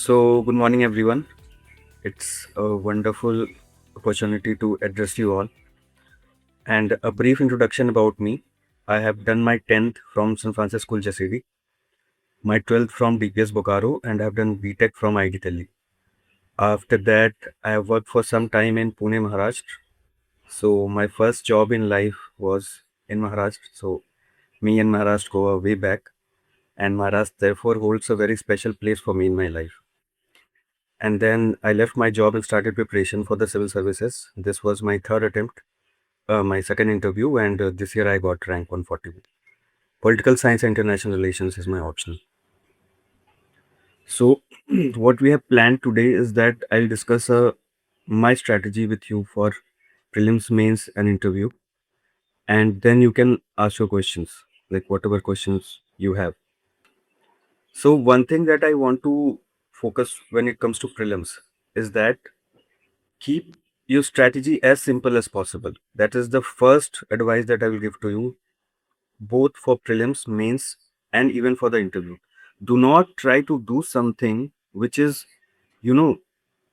So, good morning, everyone. It's a wonderful opportunity to address you all. And a brief introduction about me. I have done my 10th from St. Francis School, Jasiri, my 12th from DPS Bokaro, and I have done BTech from IIT Delhi. After that, I have worked for some time in Pune, Maharashtra. So, my first job in life was in Maharashtra. So, me and Maharashtra go way back, and Maharashtra therefore holds a very special place for me in my life. And then I left my job and started preparation for the civil services. This was my third attempt, my second interview, and this year I got rank 140. Political science and international relations is my option. So, what we have planned today is that I'll discuss my strategy with you for prelims, mains, and interview, and then you can ask your questions, like whatever questions you have. So, one thing that I want to focus when it comes to prelims is that keep your strategy as simple as possible. That is the first advice that I will give to you, both for prelims, mains, and even for the interview. Do not try to do something which is, you know,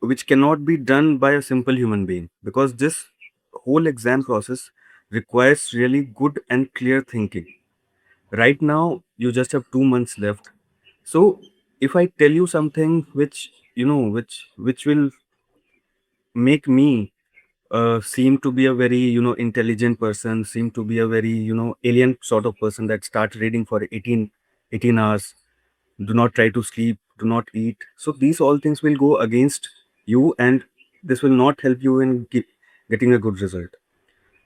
which cannot be done by a simple human being, because this whole exam process requires really good and clear thinking. Right now, you just have 2 months left. So, if I tell you something which, which will make me seem to be a very intelligent person, seem to be a very alien sort of person that starts reading for 18 hours, do not try to sleep, do not eat. So these all things will go against you, and this will not help you in getting a good result.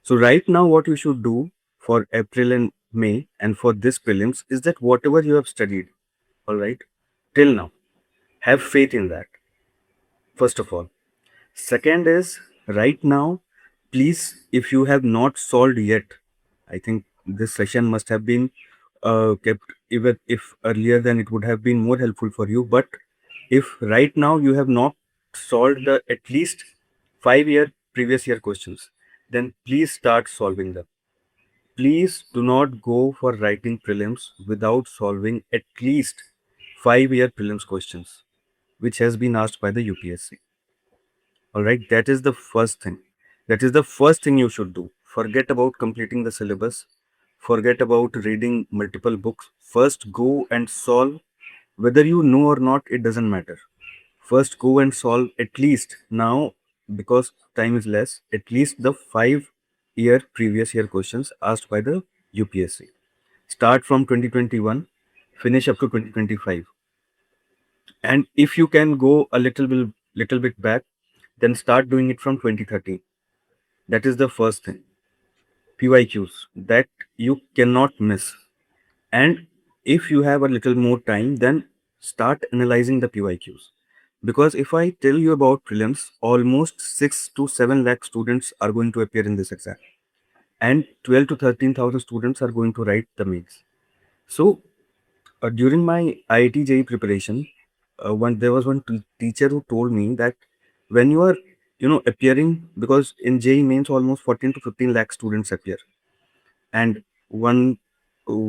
So right now what you should do for April and May and for this prelims is that whatever you have studied, all right, till now, have faith in that, first of all. Second is, right now, please, if you have not solved yet, I think this session must have been kept, even if earlier, then it would have been more helpful for you. But if right now you have not solved the at least 5 year previous year questions, then please start solving them. Please do not go for writing prelims without solving at least 5 year prelims questions, which has been asked by the UPSC. All right, that is the first thing. That is the first thing you should do. Forget about completing the syllabus. Forget about reading multiple books. First, go and solve. Whether you know or not, it doesn't matter. First, go and solve at least now, because time is less, at least the 5 year previous year questions asked by the UPSC. Start from 2021, finish up to 2025. And if you can go a little bit back, then start doing it from 2013. That is the first thing. PYQs that you cannot miss. And if you have a little more time, then start analyzing the PYQs. Because if I tell you about prelims, almost 6 to 7 lakh students are going to appear in this exam. And 12 to 13,000 students are going to write the mains. So during my IIT JEE preparation, there was one teacher who told me that when you are, appearing, because in JEE mains almost 14 to 15 lakh students appear, and one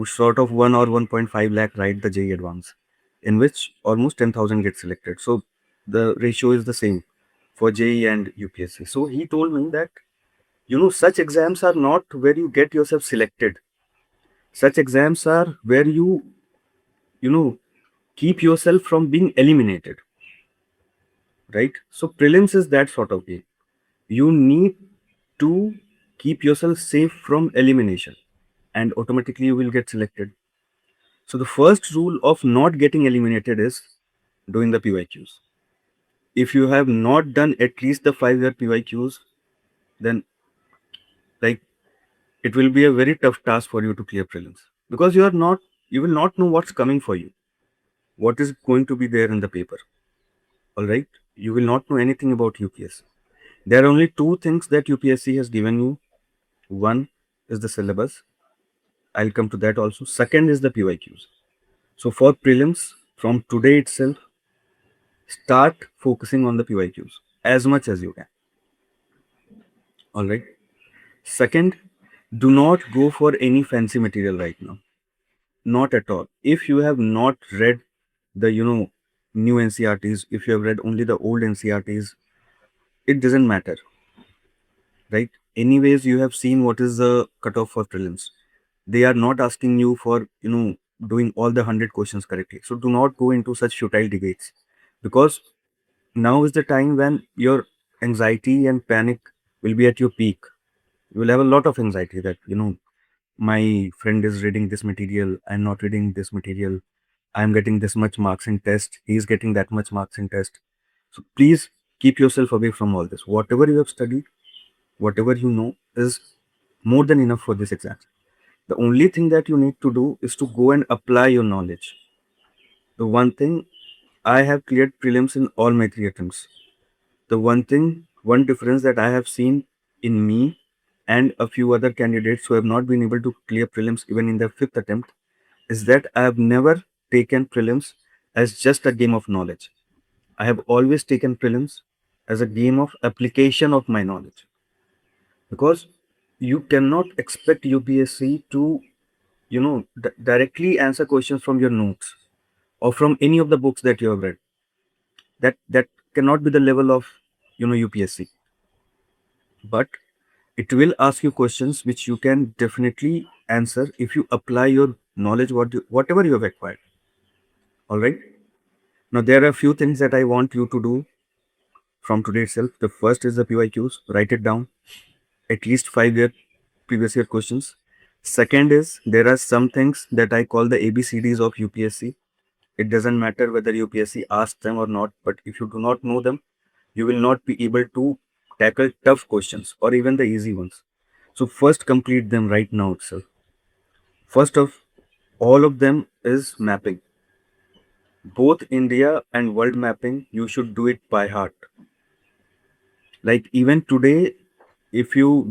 sort of 1 or 1.5 lakh write the JEE advance, in which almost 10,000 get selected. So the ratio is the same for JEE and UPSC. So he told me that such exams are not where you get yourself selected. Such exams are where you know keep yourself from being eliminated, right? So prelims is that sort of game. You need to keep yourself safe from elimination, and automatically you will get selected. So the first rule of not getting eliminated is doing the PYQs. If you have not done at least the 5 year PYQs, then like it will be a very tough task for you to clear prelims, because you will not know what's coming for you, what is going to be there in the paper. All right, you will not know anything about UPSC. There are only two things that UPSC has given you. One is the syllabus. I'll come to that also. Second is the PYQs. So for prelims, from today itself, start focusing on the PYQs as much as you can. All right. Second, do not go for any fancy material right now. Not at all. If you have not read the, new NCERTs, if you have read only the old NCERTs, it doesn't matter, right? Anyways, you have seen what is the cutoff for prelims. They are not asking you for, doing all the 100 questions correctly. So do not go into such futile debates, because now is the time when your anxiety and panic will be at your peak. You will have a lot of anxiety that, my friend is reading this material, I'm not reading this material, I'm getting this much marks in test, he's getting that much marks in test. So please keep yourself away from all this. Whatever you have studied, whatever you know is more than enough for this exam. The only thing that you need to do is to go and apply your knowledge. The one thing, I have cleared prelims in all my 3 attempts. The one difference that I have seen in me and a few other candidates who have not been able to clear prelims even in their 5th attempt is that I have never taken prelims as just a game of knowledge. I have always taken prelims as a game of application of my knowledge, because you cannot expect UPSC to, directly answer questions from your notes or from any of the books that you have read. That cannot be the level of, UPSC. But it will ask you questions which you can definitely answer if you apply your knowledge, whatever you have acquired. All right. Now there are a few things that I want you to do from today itself. The first is the PYQs. Write it down. At least 5 year previous year questions. Second is, there are some things that I call the ABCDs of UPSC. It doesn't matter whether UPSC asks them or not, but if you do not know them, you will not be able to tackle tough questions or even the easy ones. So first complete them right now itself. First of all of them is mapping. Both India and world mapping, you should do it by heart. Like even today, if you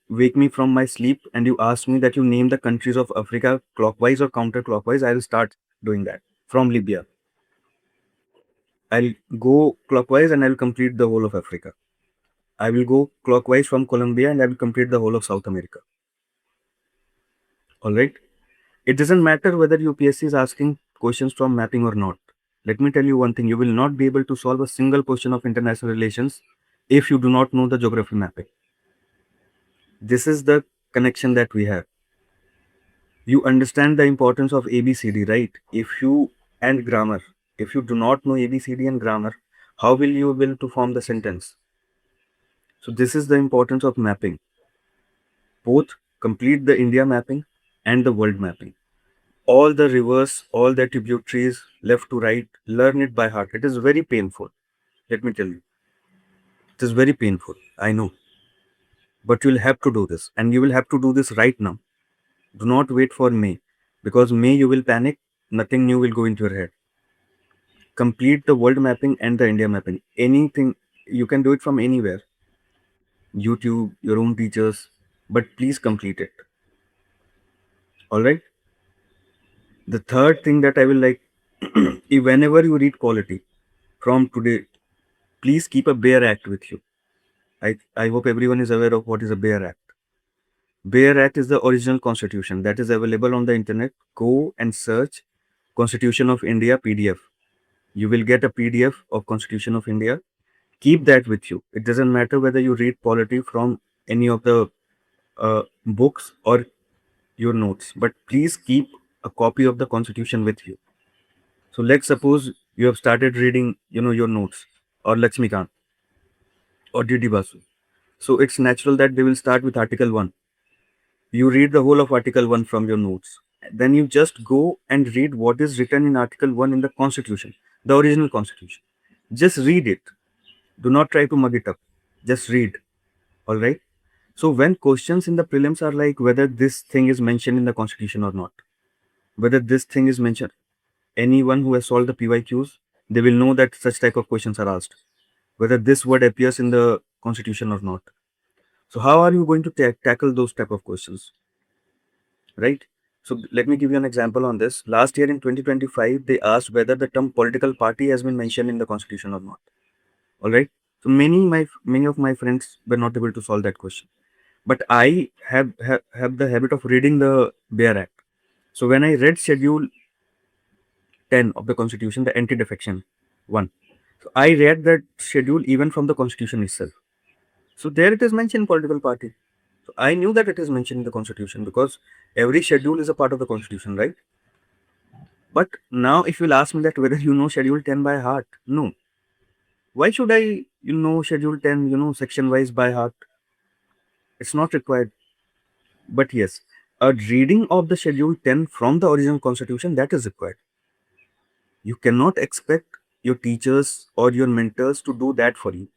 wake me from my sleep and you ask me that you name the countries of Africa clockwise or counterclockwise, I will start doing that from Libya. I'll go clockwise and I'll complete the whole of Africa. I will go clockwise from Colombia and I will complete the whole of South America. All right. It doesn't matter whether UPSC is asking questions from mapping or not. Let me tell you one thing, you will not be able to solve a single question of international relations if you do not know the geography mapping. This is the connection that we have. You understand the importance of ABCD, right? And grammar. If you do not know ABCD and grammar, how will you be able to form the sentence? So this is the importance of mapping. Both complete the India mapping and the world mapping. All the rivers, all the tributaries, left to right, learn it by heart. It is very painful. Let me tell you. It is very painful. I know. But you will have to do this. And you will have to do this right now. Do not wait for May. Because May you will panic. Nothing new will go into your head. Complete the world mapping and the India mapping. Anything. You can do it from anywhere. YouTube, your own teachers. But please complete it. Alright? The third thing that I will like, if whenever you read polity from today, please keep a Bear Act with you. I hope everyone is aware of what is a Bear Act. Bear Act is the original constitution that is available on the internet. Go and search Constitution of India PDF. You will get a PDF of Constitution of India. Keep that with you. It doesn't matter whether you read polity from any of the books or your notes, but please keep a copy of the Constitution with you. So let's suppose you have started reading, your notes or Lakshmikant or D.D. Basu. So it's natural that they will start with Article 1. You read the whole of Article 1 from your notes. Then you just go and read what is written in Article 1 in the Constitution, the original Constitution. Just read it. Do not try to mug it up. Just read. All right. So when questions in the prelims are like whether this thing is mentioned in the Constitution or not, whether this thing is mentioned, anyone who has solved the PYQs, they will know that such type of questions are asked, whether this word appears in the Constitution or not. So how are you going to tackle those type of questions, right? So let me give you an example on this. Last year in 2025, they asked whether the term political party has been mentioned in the Constitution or not. All right. So many of my friends were not able to solve that question, but I have the habit of reading the Bear Act. So when I read Schedule 10 of the Constitution, the anti-defection, One. So I read that schedule even from the constitution itself. So there it is mentioned political party. So I knew that it is mentioned in the constitution because every schedule is a part of the constitution, right? But now if you'll ask me that whether you know schedule 10 by heart, no. Why should I know schedule 10, section wise by heart? It's not required. But yes, a reading of the schedule 10 from the original constitution, that is required. You cannot expect your teachers or your mentors to do that for you.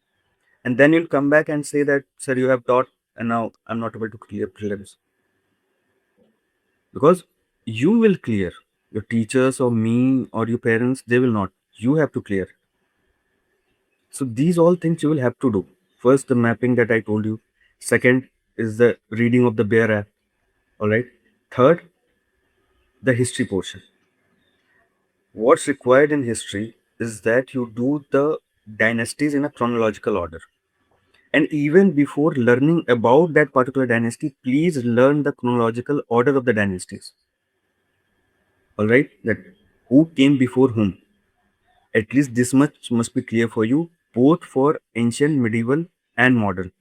And then you'll come back and say that, sir, you have taught and now I'm not able to clear prelims. Because you will clear. Your teachers or me or your parents, they will not. You have to clear. So these all things you will have to do. First, the mapping that I told you. Second is the reading of the Bear app. All right. Third, the history portion. What's required in history is that you do the dynasties in a chronological order. And even before learning about that particular dynasty, please learn the chronological order of the dynasties. All right, that who came before whom. At least this much must be clear for you, both for ancient, medieval, and modern.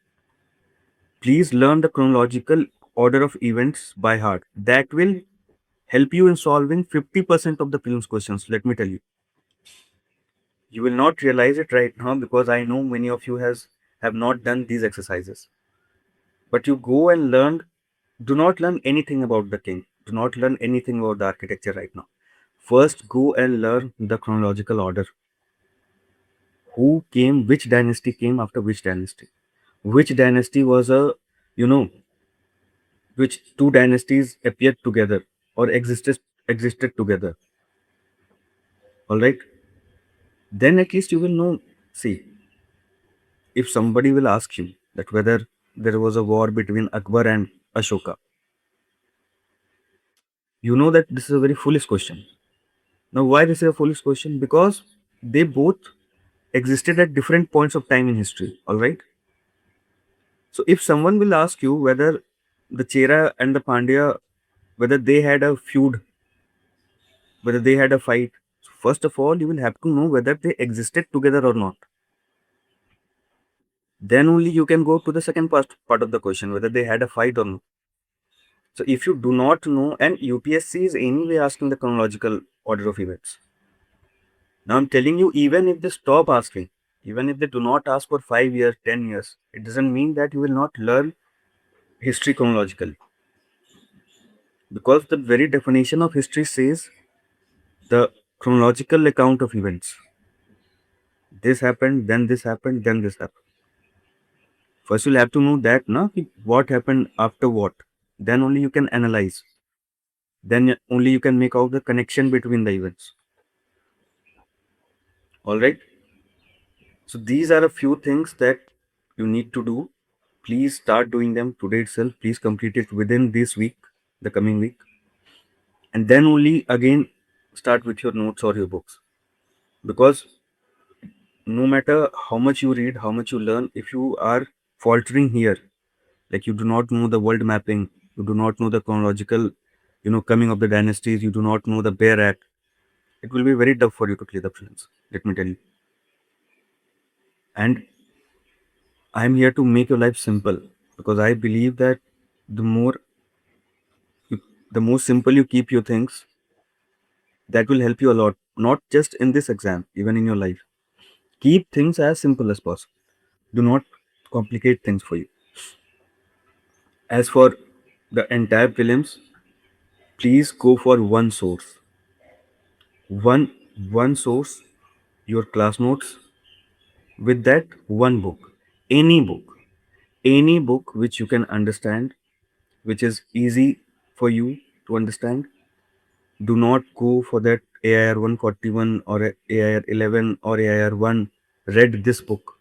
Please learn the chronological order of events by heart. That will help you in solving 50% of the prelims questions. Let me tell you. You will not realize it right now because I know many of you have not done these exercises. But you go and learn. Do not learn anything about the king. Do not learn anything about the architecture right now. First, go and learn the chronological order. Who came, which dynasty came after which dynasty? Which dynasty was you know, which two dynasties appeared together or existed together. All right. Then at least you will know. See, if somebody will ask you that whether there was a war between Akbar and Ashoka, you know that this is a very foolish question. Now, why this is a foolish question? Because they both existed at different points of time in history. All right. So, if someone will ask you whether the Chera and the Pandya, whether they had a feud, whether they had a fight, so first of all, you will have to know whether they existed together or not. Then only you can go to the second part of the question, whether they had a fight or not. So, if you do not know, and UPSC is anyway asking the chronological order of events. Now I'm telling you, even if they stop asking, even if they do not ask for 5 years, 10 years, it doesn't mean that you will not learn history chronologically. Because the very definition of history says the chronological account of events. This happened, then this happened, then this happened. First, you'll have to know that, na, what happened after what. Then only you can analyze. Then only you can make out the connection between the events. All right. So these are a few things that you need to do. Please start doing them today itself. Please complete it within this week, the coming week. And then only again start with your notes or your books. Because no matter how much you read, how much you learn, if you are faltering here, like you do not know the world mapping, you do not know the chronological, coming of the dynasties, you do not know the Bear Act, it will be very tough for you to clear the prelims. Let me tell you. And I am here to make your life simple because I believe that the more you, the more simple you keep your things, that will help you a lot. Not just in this exam, even in your life. Keep things as simple as possible. Do not complicate things for you. As for the entire prelims, please go for one source. One source, your class notes. With that, one book. Any book. Any book which you can understand, which is easy for you to understand. Do not go for that AIR 141 or AIR 11 or AIR 1. Read this book.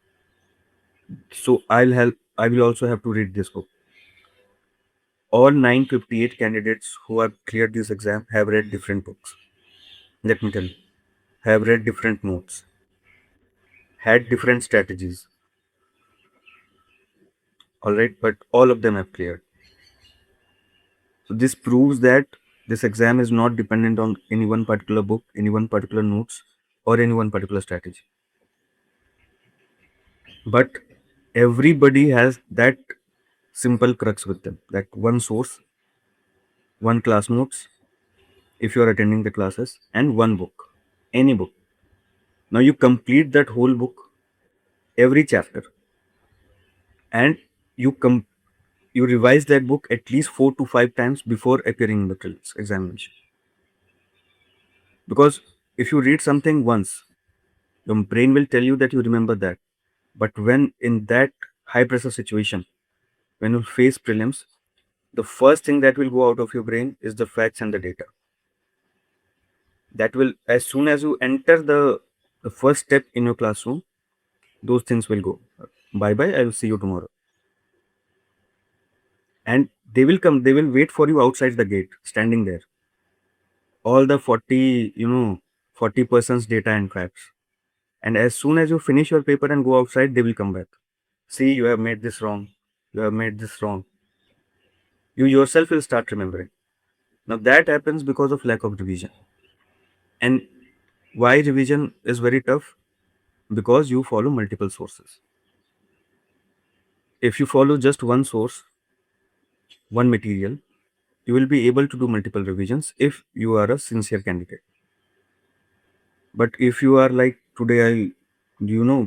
So I will also have to read this book. All 958 candidates who have cleared this exam have read different books. Let me tell you. Have read different notes. Had different strategies. Alright, but all of them have cleared. So this proves that this exam is not dependent on any one particular book, any one particular notes. or any one particular strategy. But everybody has that simple crux with them, that one source, one class notes, if you are attending the classes, and one book, any book. Now you complete that whole book, every chapter, and you you revise that book at least 4 to 5 times before appearing in the prelims examination. Because if you read something once, your brain will tell you that you remember that. But when in that high pressure situation, when you face prelims, the first thing that will go out of your brain is the facts and the data. That will, as soon as you enter the first step in your classroom, those things will go. Bye bye, I will see you tomorrow. And they will come, they will wait for you outside the gate, standing there. All the 40, 40 persons data and facts. And as soon as you finish your paper and go outside, they will come back. See, you have made this wrong. You have made this wrong. You yourself will start remembering. Now that happens because of lack of revision. And why revision is very tough? Because you follow multiple sources. If you follow just one source, one material, you will be able to do multiple revisions if you are a sincere candidate. But if you are like today,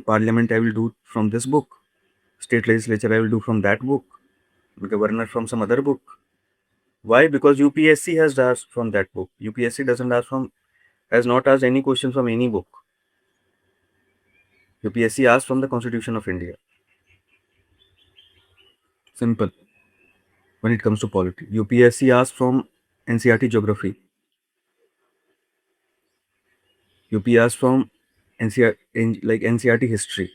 parliament I will do from this book, state legislature I will do from that book, governor from some other book. Why? Because UPSC has asked from that book. UPSC has not asked any question from any book. UPSC asked from the Constitution of India. Simple. When it comes to polity, UPSC asked from NCERT geography. UP asked from NCERT history.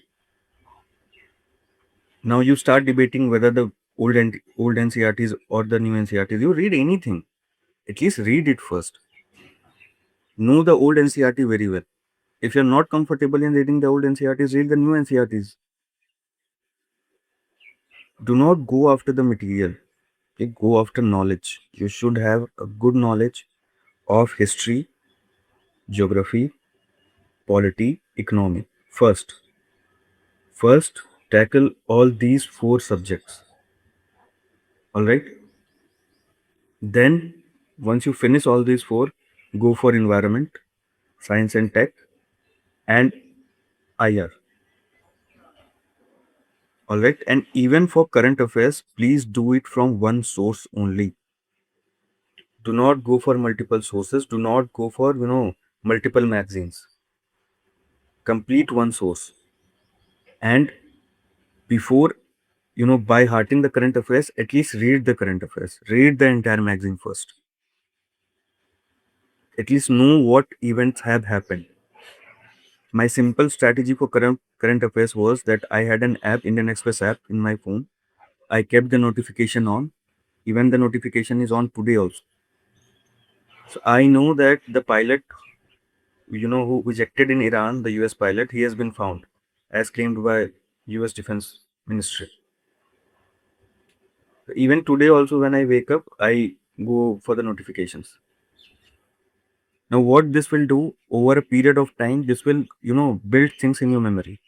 Now you start debating whether the old NCERTs or the new NCERTs. You read anything, at least read it first. Know the old NCERT very well. If you're not comfortable in reading the old NCERTs, read the new NCERTs. Do not go after the material. Okay? Go after knowledge. You should have a good knowledge of history, geography, polity, economy. First, tackle all these 4 subjects. All right. Then, once you finish all these 4, go for environment, science and tech, and IR. All right. And even for current affairs, please do it from one source only. Do not go for multiple sources. Do not go for, multiple magazines. Complete one source. And before, by hearting the current affairs, at least read the current affairs. Read the entire magazine first. At least know what events have happened. My simple strategy for current affairs was that I had an app, Indian Express app, in my phone. I kept the notification on. Even the notification is on today also. So I know that the pilot, who ejected in Iran, the US pilot, he has been found, as claimed by US Defense Ministry. Even today also, when I wake up, I go for the notifications. Now, what this will do over a period of time, this will, build things in your memory,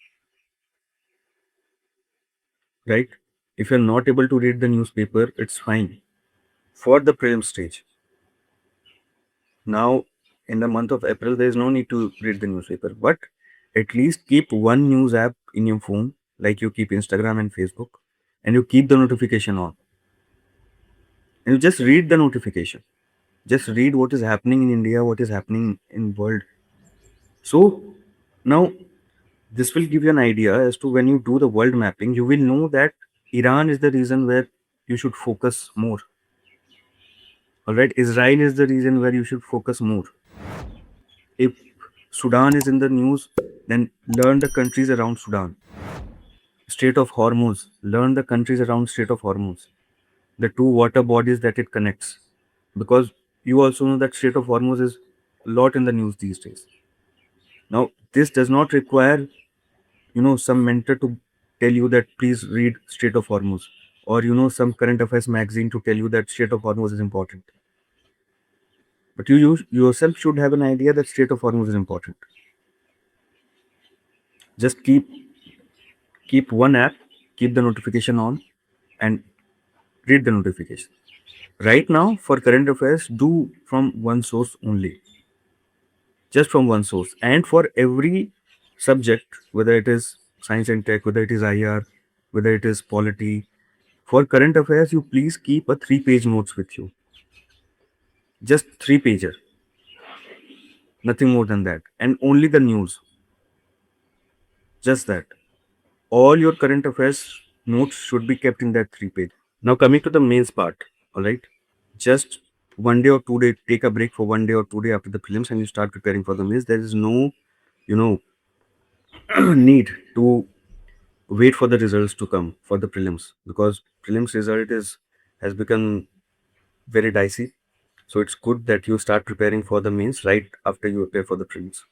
right? If you're not able to read the newspaper, it's fine for the prelim stage. Now, in the month of April, there is no need to read the newspaper, but at least keep one news app in your phone, like you keep Instagram and Facebook, and you keep the notification on. And you just read the notification. Just read what is happening in India, what is happening in world. So now this will give you an idea as to when you do the world mapping, you will know that Iran is the reason where you should focus more. All right, Israel is the reason where you should focus more. If Sudan is in the news, then learn the countries around Sudan. Strait of Hormuz, learn the countries around Strait of Hormuz, the 2 water bodies that it connects. Because you also know that Strait of Hormuz is a lot in the news these days. Now, this does not require, some mentor to tell you that please read Strait of Hormuz, or, some current affairs magazine to tell you that Strait of Hormuz is important. But you yourself should have an idea that Strait of Hormuz is important. Just keep one app, keep the notification on, and read the notification. Right now, for current affairs, do from one source only, just from one source. And for every subject, whether it is science and tech, whether it is IR, whether it is polity, for current affairs, you please keep a 3-page notes with you. Just 3 pager, nothing more than that. And only the news, just that. All your current affairs notes should be kept in that 3 page. Now coming to the mains part, all right? Just 1 day or 2 day, take a break for 1 day or 2 day after the prelims, and you start preparing for the mains. There is no, you know, need to wait for the results to come for the prelims, because prelims result is has become very dicey. So it's good that you start preparing for the mains right after you appear for the prelims.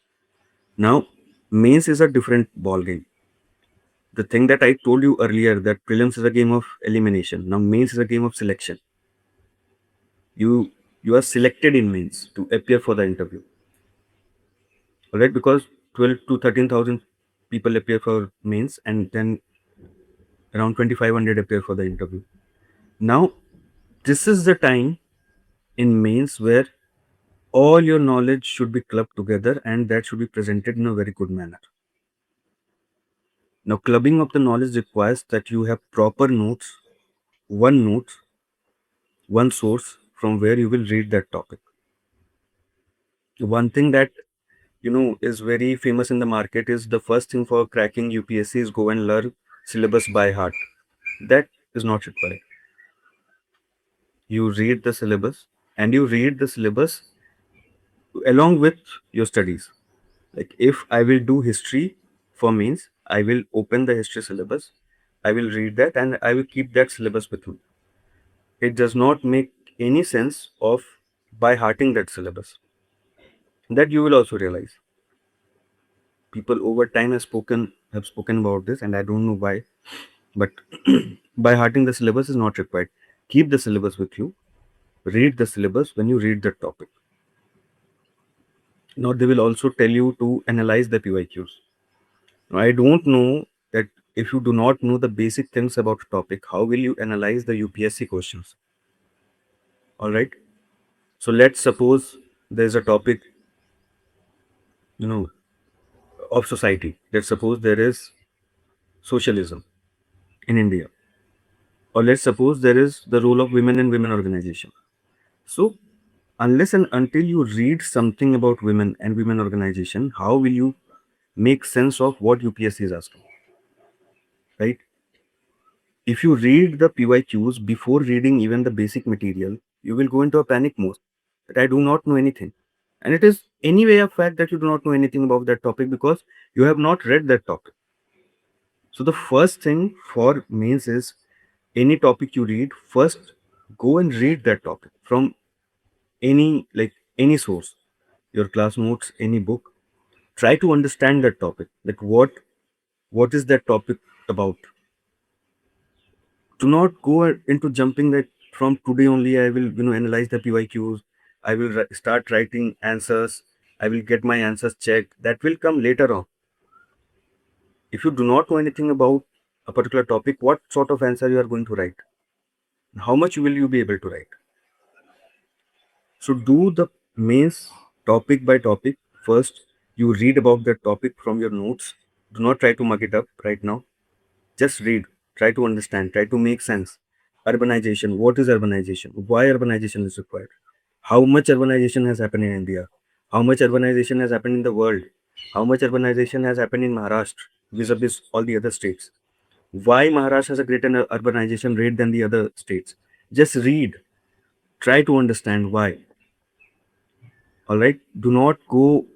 Now, mains is a different ball game. The thing that I told you earlier, that prelims is a game of elimination. Now mains is a game of selection. You are selected in mains to appear for the interview. Alright, because 12 to 13,000 people appear for mains, and then around 2,500 appear for the interview. Now, this is the time in mains where all your knowledge should be clubbed together, and that should be presented in a very good manner. Now, clubbing of the knowledge requires that you have proper notes, note, one source from where you will read that topic. One thing that is very famous in the market is the first thing for cracking UPSC is go and learn syllabus by heart. That is not required. You read the syllabus, and you read the syllabus along with your studies. Like if I will do history for means, I will open the history syllabus, I will read that, and I will keep that syllabus with me. It does not make any sense of by hearting that syllabus. That you will also realize. People over time have spoken about this, and I don't know why, but by hearting the syllabus is not required. Keep the syllabus with you. Read the syllabus when you read the topic. Now they will also tell you to analyze the PYQs. Now, I don't know that if you do not know the basic things about a topic, how will you analyze the UPSC questions? All right. So let's suppose there's a topic, you know, of society. Let's suppose there is socialism in India, or let's suppose there is the role of women in women organization. So unless and until you read something about women and women organization, how will you make sense of what UPSC is asking? Right? If you read the PYQs before reading even the basic material, you will go into a panic mode that I do not know anything. And it is anyway a fact that you do not know anything about that topic because you have not read that topic. So the first thing for mains is any topic you read, first go and read that topic from any source, your class notes, any book. Try to understand that topic. Like what is that topic about? Do not go into jumping that from today only I will analyze the PYQs. I will start writing answers. I will get my answers checked. That will come later on. If you do not know anything about a particular topic, what sort of answer you are going to write? How much will you be able to write? So do the mains topic by topic. First, you read about that topic from your notes. Do not try to mug it up right now. Just read. Try to understand. Try to make sense. Urbanization. What is urbanization? Why urbanization is required? How much urbanization has happened in India? How much urbanization has happened in the world? How much urbanization has happened in Maharashtra vis-a-vis all the other states? Why Maharashtra has a greater urbanization rate than the other states? Just read. Try to understand why. All right. Do not go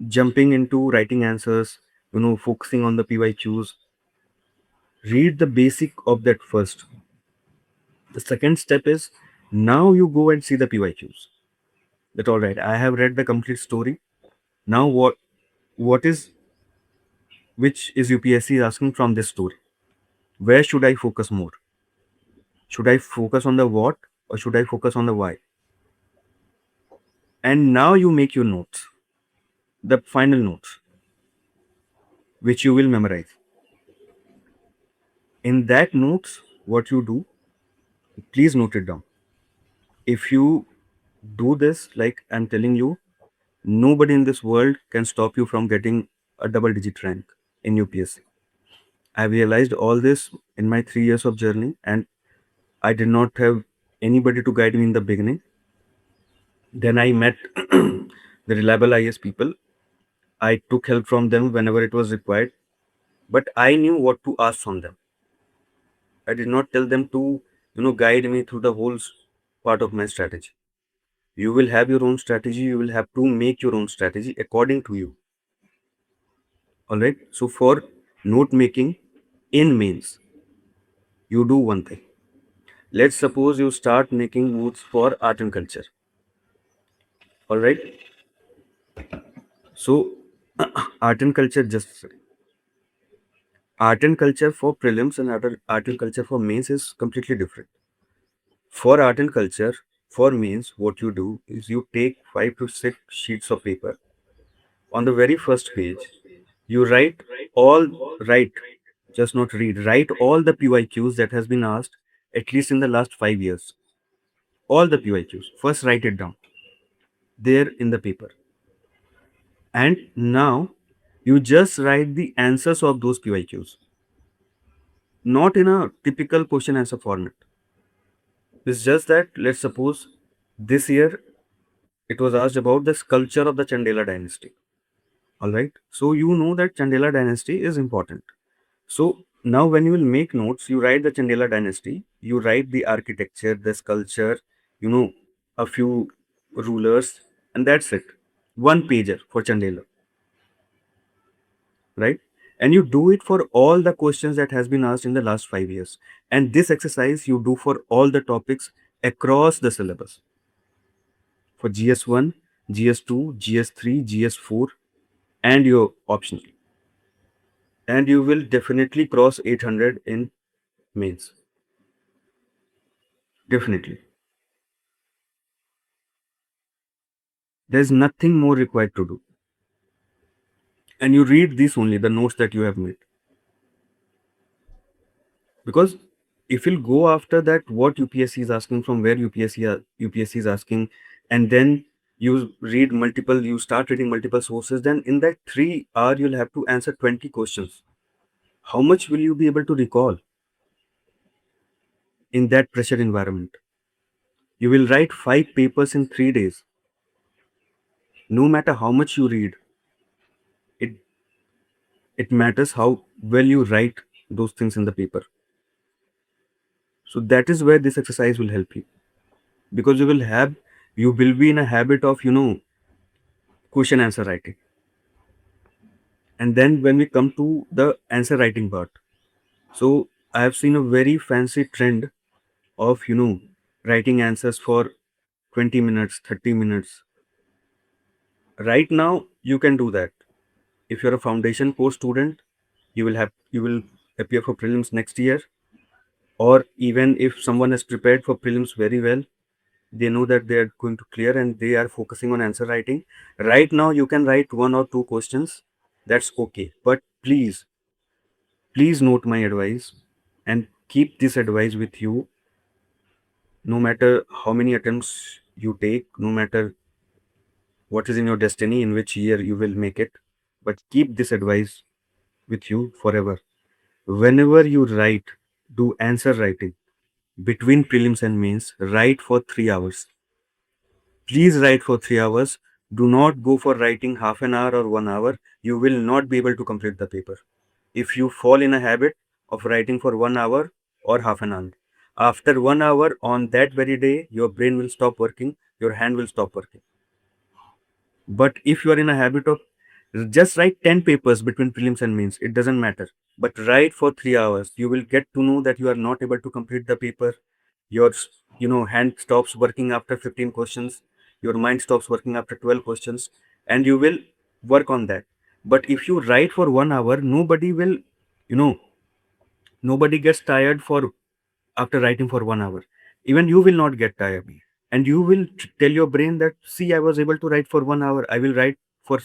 jumping into writing answers, focusing on the PYQs. Read the basic of that first. The second step is now you go and see the PYQs. That all right, I have read the complete story. Now what is which is UPSC asking from this story? Where should I focus more? Should I focus on the what or should I focus on the why? And now you make your notes, the final notes. which you will memorize. In that notes, what you do, please note it down. If you do this, like I'm telling you, nobody in this world can stop you from getting a double digit rank in UPSC. I realized all this in my 3 years of journey, and I did not have anybody to guide me in the beginning. Then I met the reliable IS people. I took help from them whenever it was required, but I knew what to ask from them. I did not tell them to, guide me through the whole part of my strategy. You will have your own strategy. You will have to make your own strategy according to you. All right. So for note making in mains, you do one thing. Let's suppose you start making notes for art and culture. All right. So art and culture, just art and culture for prelims and art and culture for mains is completely different. For art and culture, for mains, what you do is you take 5 to 6 sheets of paper. On the very first page, you write, just not read, write all the PYQs that has been asked at least in the last 5 years. All the PYQs. First, write it down there in the paper. And now you just write the answers of those PYQs, not in a typical question answer format. It's just that, let's suppose this year it was asked about the sculpture of the Chandela dynasty. All right. So you know that Chandela dynasty is important. So now when you will make notes, you write the Chandela dynasty, you write the architecture, the sculpture, you know, a few rulers, and that's it. One pager for Chandela, right? And you do it for all the questions that has been asked in the last 5 years. And this exercise you do for all the topics across the syllabus for GS1, GS2, GS3, GS4, and your optional. And you will definitely cross 800 in mains. Definitely. There's nothing more required to do. And you read this only, the notes that you have made. Because if you'll go after that, what UPSC is asking, from where UPSC is asking, and then you start reading multiple sources, then in that 3 hour, you'll have to answer 20 questions. How much will you be able to recall in that pressure environment? You will write 5 papers in 3 days. No matter how much you read, it it matters how well you write those things in the paper. So that is where this exercise will help you, because you will be in a habit of question answer writing. And then when we come to the answer writing part, so I have seen a very fancy trend of writing answers for 20 minutes, 30 minutes. Right now you can do that. If you're a foundation course student, you will appear for prelims next year. Or even if someone has prepared for prelims very well, they know that they are going to clear and they are focusing on answer writing. Right now you can write 1 or 2 questions. That's okay, but please note my advice and keep this advice with you. No matter how many attempts you take, no matter what is in your destiny, in which year you will make it, but keep this advice with you forever. Whenever you write, do answer writing between prelims and mains. Write for 3 hours. Please write for 3 hours. Do not go for writing half an hour or 1 hour. You will not be able to complete the paper. If you fall in a habit of writing for 1 hour or half an hour, after 1 hour on that very day, your brain will stop working, your hand will stop working. But if you are in a habit of just write 10 papers between prelims and mains, it doesn't matter. But write for 3 hours, you will get to know that you are not able to complete the paper. Your hand stops working after 15 questions. Your mind stops working after 12 questions, and you will work on that. But if you write for 1 hour, you know, nobody gets tired for after writing for 1 hour. Even you will not get tired, and you will tell your brain that, see, I was able to write for 1 hour. I will write for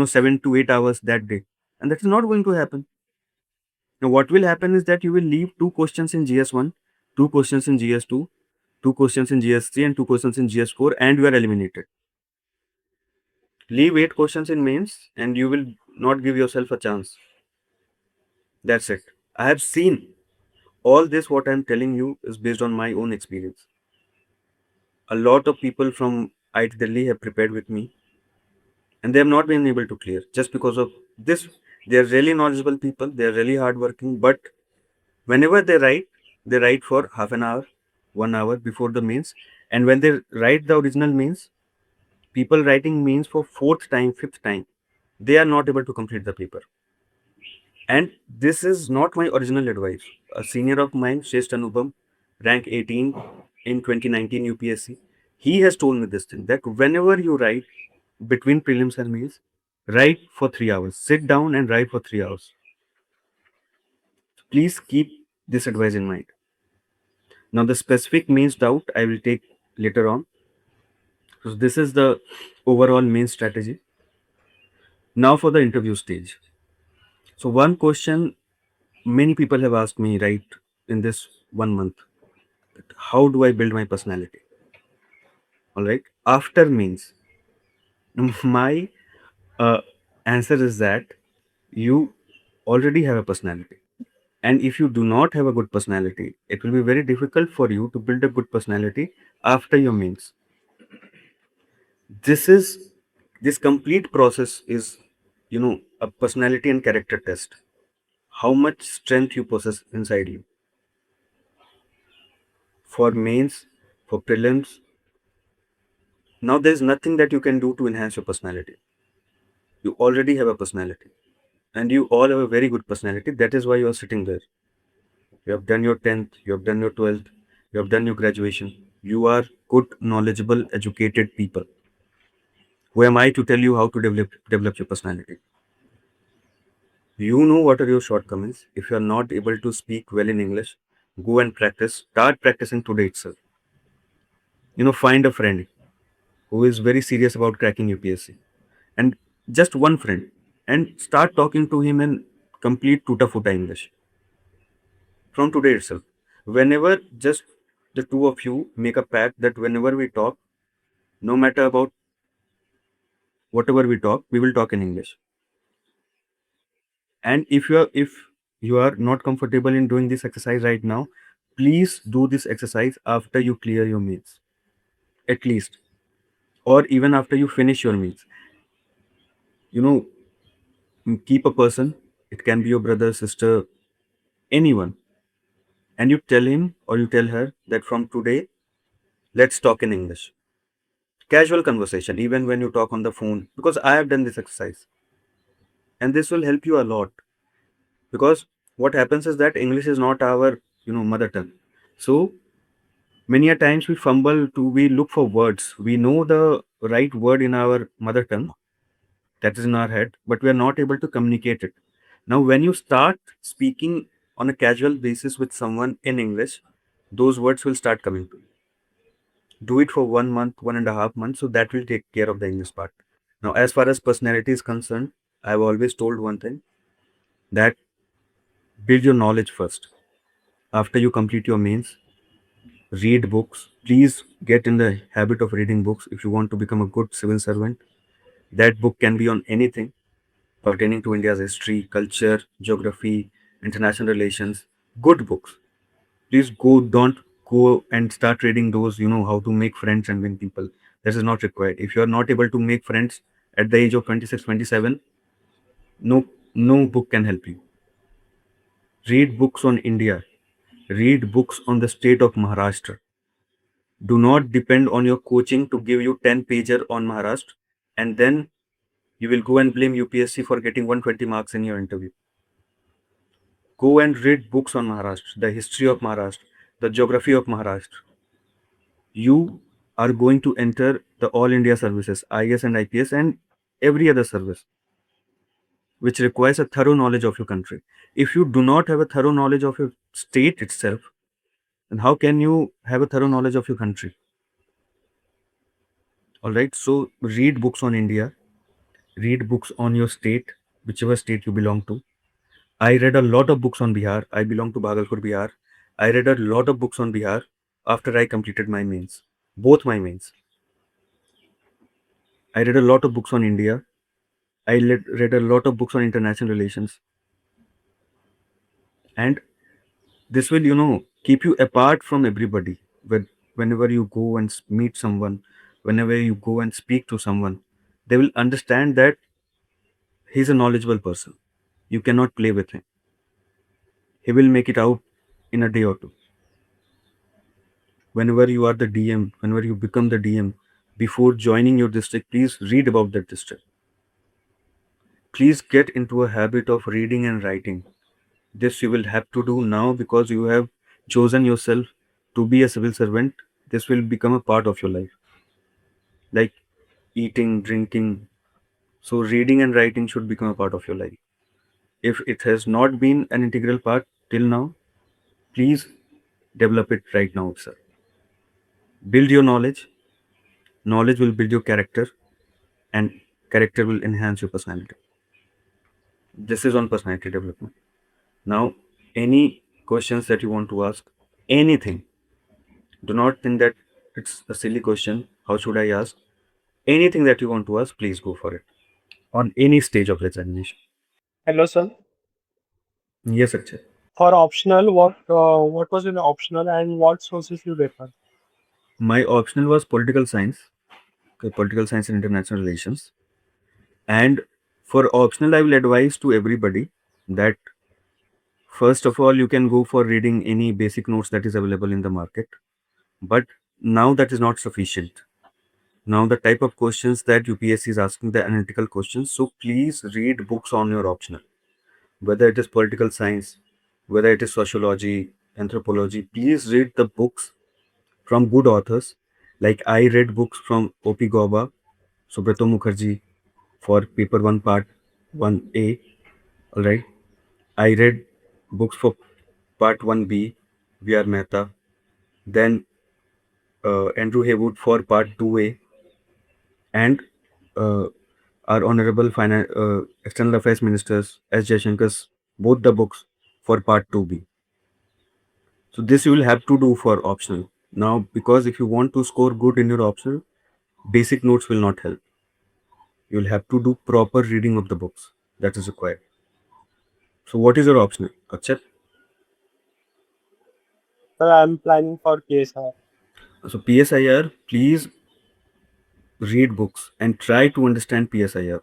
7 to 8 hours that day. And that is not going to happen. Now, what will happen is that you will leave two questions in GS1, two questions in GS2, two questions in GS3, and two questions in GS4, and you are eliminated. Leave 8 questions in mains, and you will not give yourself a chance. That's it. I have seen all this. What I'm telling you is based on my own experience. A lot of people from IT Delhi have prepared with me, and they have not been able to clear just because of this. They are really knowledgeable people. They are really hardworking, but whenever they write for half an hour, 1 hour before the mains, and when they write the original mains, people writing mains for fourth time, fifth time, they are not able to complete the paper. And this is not my original advice. A senior of mine, Shesht Anubham, rank 18 in 2019 UPSC, he has told me this thing, that whenever you write between prelims and mains, write for 3 hours. Sit down and write for 3 hours. Please keep this advice in mind. Now, the specific mains doubt I will take later on. So, this is the overall main strategy. Now, for the interview stage. So, one question many people have asked me, right, in this 1 month, how do I build my personality? All right. After mains, my uh, answer is that you already have a personality. And if you do not have a good personality, it will be very difficult for you to build a good personality after your mains. This is this complete process is, a personality and character test. How much strength you possess inside you. For mains, for prelims, now there's nothing that you can do to enhance your personality. You already have a personality. And you all have a very good personality. That is why you are sitting there. You have done your 10th, you have done your 12th, you have done your graduation. You are good, knowledgeable, educated people. Who am I to tell you how to develop your personality? You know what are your shortcomings. If you are not able to speak well in English, go and practice. Start practicing today itself. Find a friend who is very serious about cracking UPSC, and just one friend, and start talking to him in complete tuta futa English from today itself. Whenever just the two of you make a pact that whenever we talk, no matter about whatever we talk, we will talk in English. And if you are not comfortable in doing this exercise right now, please do this exercise after you clear your mains, at least, or even after you finish your mains. You know, keep a person. It can be your brother, sister, anyone, and you tell him or you tell her that from today, let's talk in English. Casual conversation, even when you talk on the phone, because I have done this exercise, and this will help you a lot. Because what happens is that English is not our mother tongue, so many a times we look for words. We know the right word in our mother tongue, that is in our head, but we are not able to communicate it. Now, when you start speaking on a casual basis with someone in English, those words will start coming to you. Do it for 1 month, 1.5 months, so that will take care of the English part. Now, as far as personality is concerned, I've always told one thing, that build your knowledge first. After you complete your mains, read books. Please get in the habit of reading books if you want to become a good civil servant. That book can be on anything pertaining to India's history, culture, geography, international relations. Good books. Please don't go and start reading those, how to make friends and win people. This is not required. If you are not able to make friends at the age of 26, 27, no, no book can help you. Read books on India. Read books on the state of Maharashtra. Do not depend on your coaching to give you 10 pager on Maharashtra, and then you will go and blame UPSC for getting 120 marks in your interview. Go and read books on Maharashtra, the history of Maharashtra, the geography of Maharashtra. You are going to enter the All India services, IS and IPS, and every other service which requires a thorough knowledge of your country. If you do not have a thorough knowledge of your state itself, then how can you have a thorough knowledge of your country? All right. So read books on India, read books on your state, whichever state you belong to. I read a lot of books on Bihar. I belong to Bhagalpur, Bihar. I read a lot of books on Bihar after I completed my mains, both my mains. I read a lot of books on India. Read a lot of books on international relations, and this will, keep you apart from everybody. Whenever you go and meet someone, whenever you go and speak to someone, they will understand that he's a knowledgeable person. You cannot play with him. He will make it out in a day or two. Whenever you are the DM, whenever you become the DM, before joining your district, please read about that district. Please get into a habit of reading and writing. This you will have to do now because you have chosen yourself to be a civil servant. This will become a part of your life, like eating, drinking. So, reading and writing should become a part of your life. If it has not been an integral part till now, please develop it right now, sir. Build your knowledge. Knowledge will build your character, and character will enhance your personality. This is on personality development. Now, any questions that you want to ask, anything, do not think that it's a silly question. How should I ask? Anything that you want to ask, please go for it on any stage of the examination. Hello, sir. Yes, Akshay. For optional, what was your optional and what sources you refer? My optional was political science, okay, political science and international relations. And for optional, I will advise to everybody that first of all, you can go for reading any basic notes that is available in the market. But now that is not sufficient. Now the type of questions that UPSC is asking, the analytical questions. So please read books on your optional, whether it is political science, whether it is sociology, anthropology. Please read the books from good authors. Like I read books from O.P. Gauba, Subrato Mukherjee for paper 1 part 1A. All right. I read books for part 1B, V.R. Mehta. Then Andrew Haywood for part 2A, and uh, our honorable external affairs ministers S. Jaishankar's both the books for part 2B. So this you will have to do for optional. Now, because if you want to score good in your optional, basic notes will not help. You will have to do proper reading of the books. That is required. So what is your optional, Akshat? Sir, I'm planning for KSR. So PSIR, please read books and try to understand PSIR.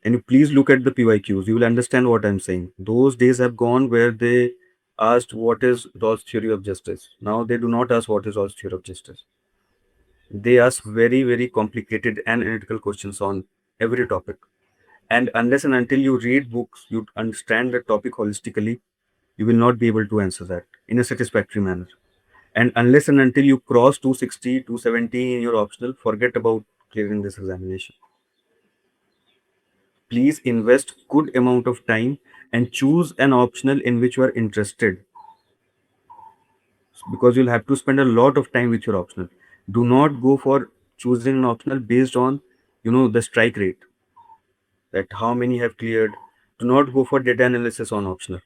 And you please look at the PYQs. You will understand what I'm saying. Those days have gone where they asked what is Rawls' theory of justice. Now they do not ask what is Rawls' theory of justice. They ask very, very complicated and analytical questions on every topic. And unless and until you read books, you understand the topic holistically, you will not be able to answer that in a satisfactory manner. And unless and until you cross 260, 270 in your optional, forget about clearing this examination. Please invest good amount of time and choose an optional in which you are interested, because you'll have to spend a lot of time with your optional. Do not go for choosing an optional based on the strike rate, that how many have cleared. Do not go for data analysis on optional.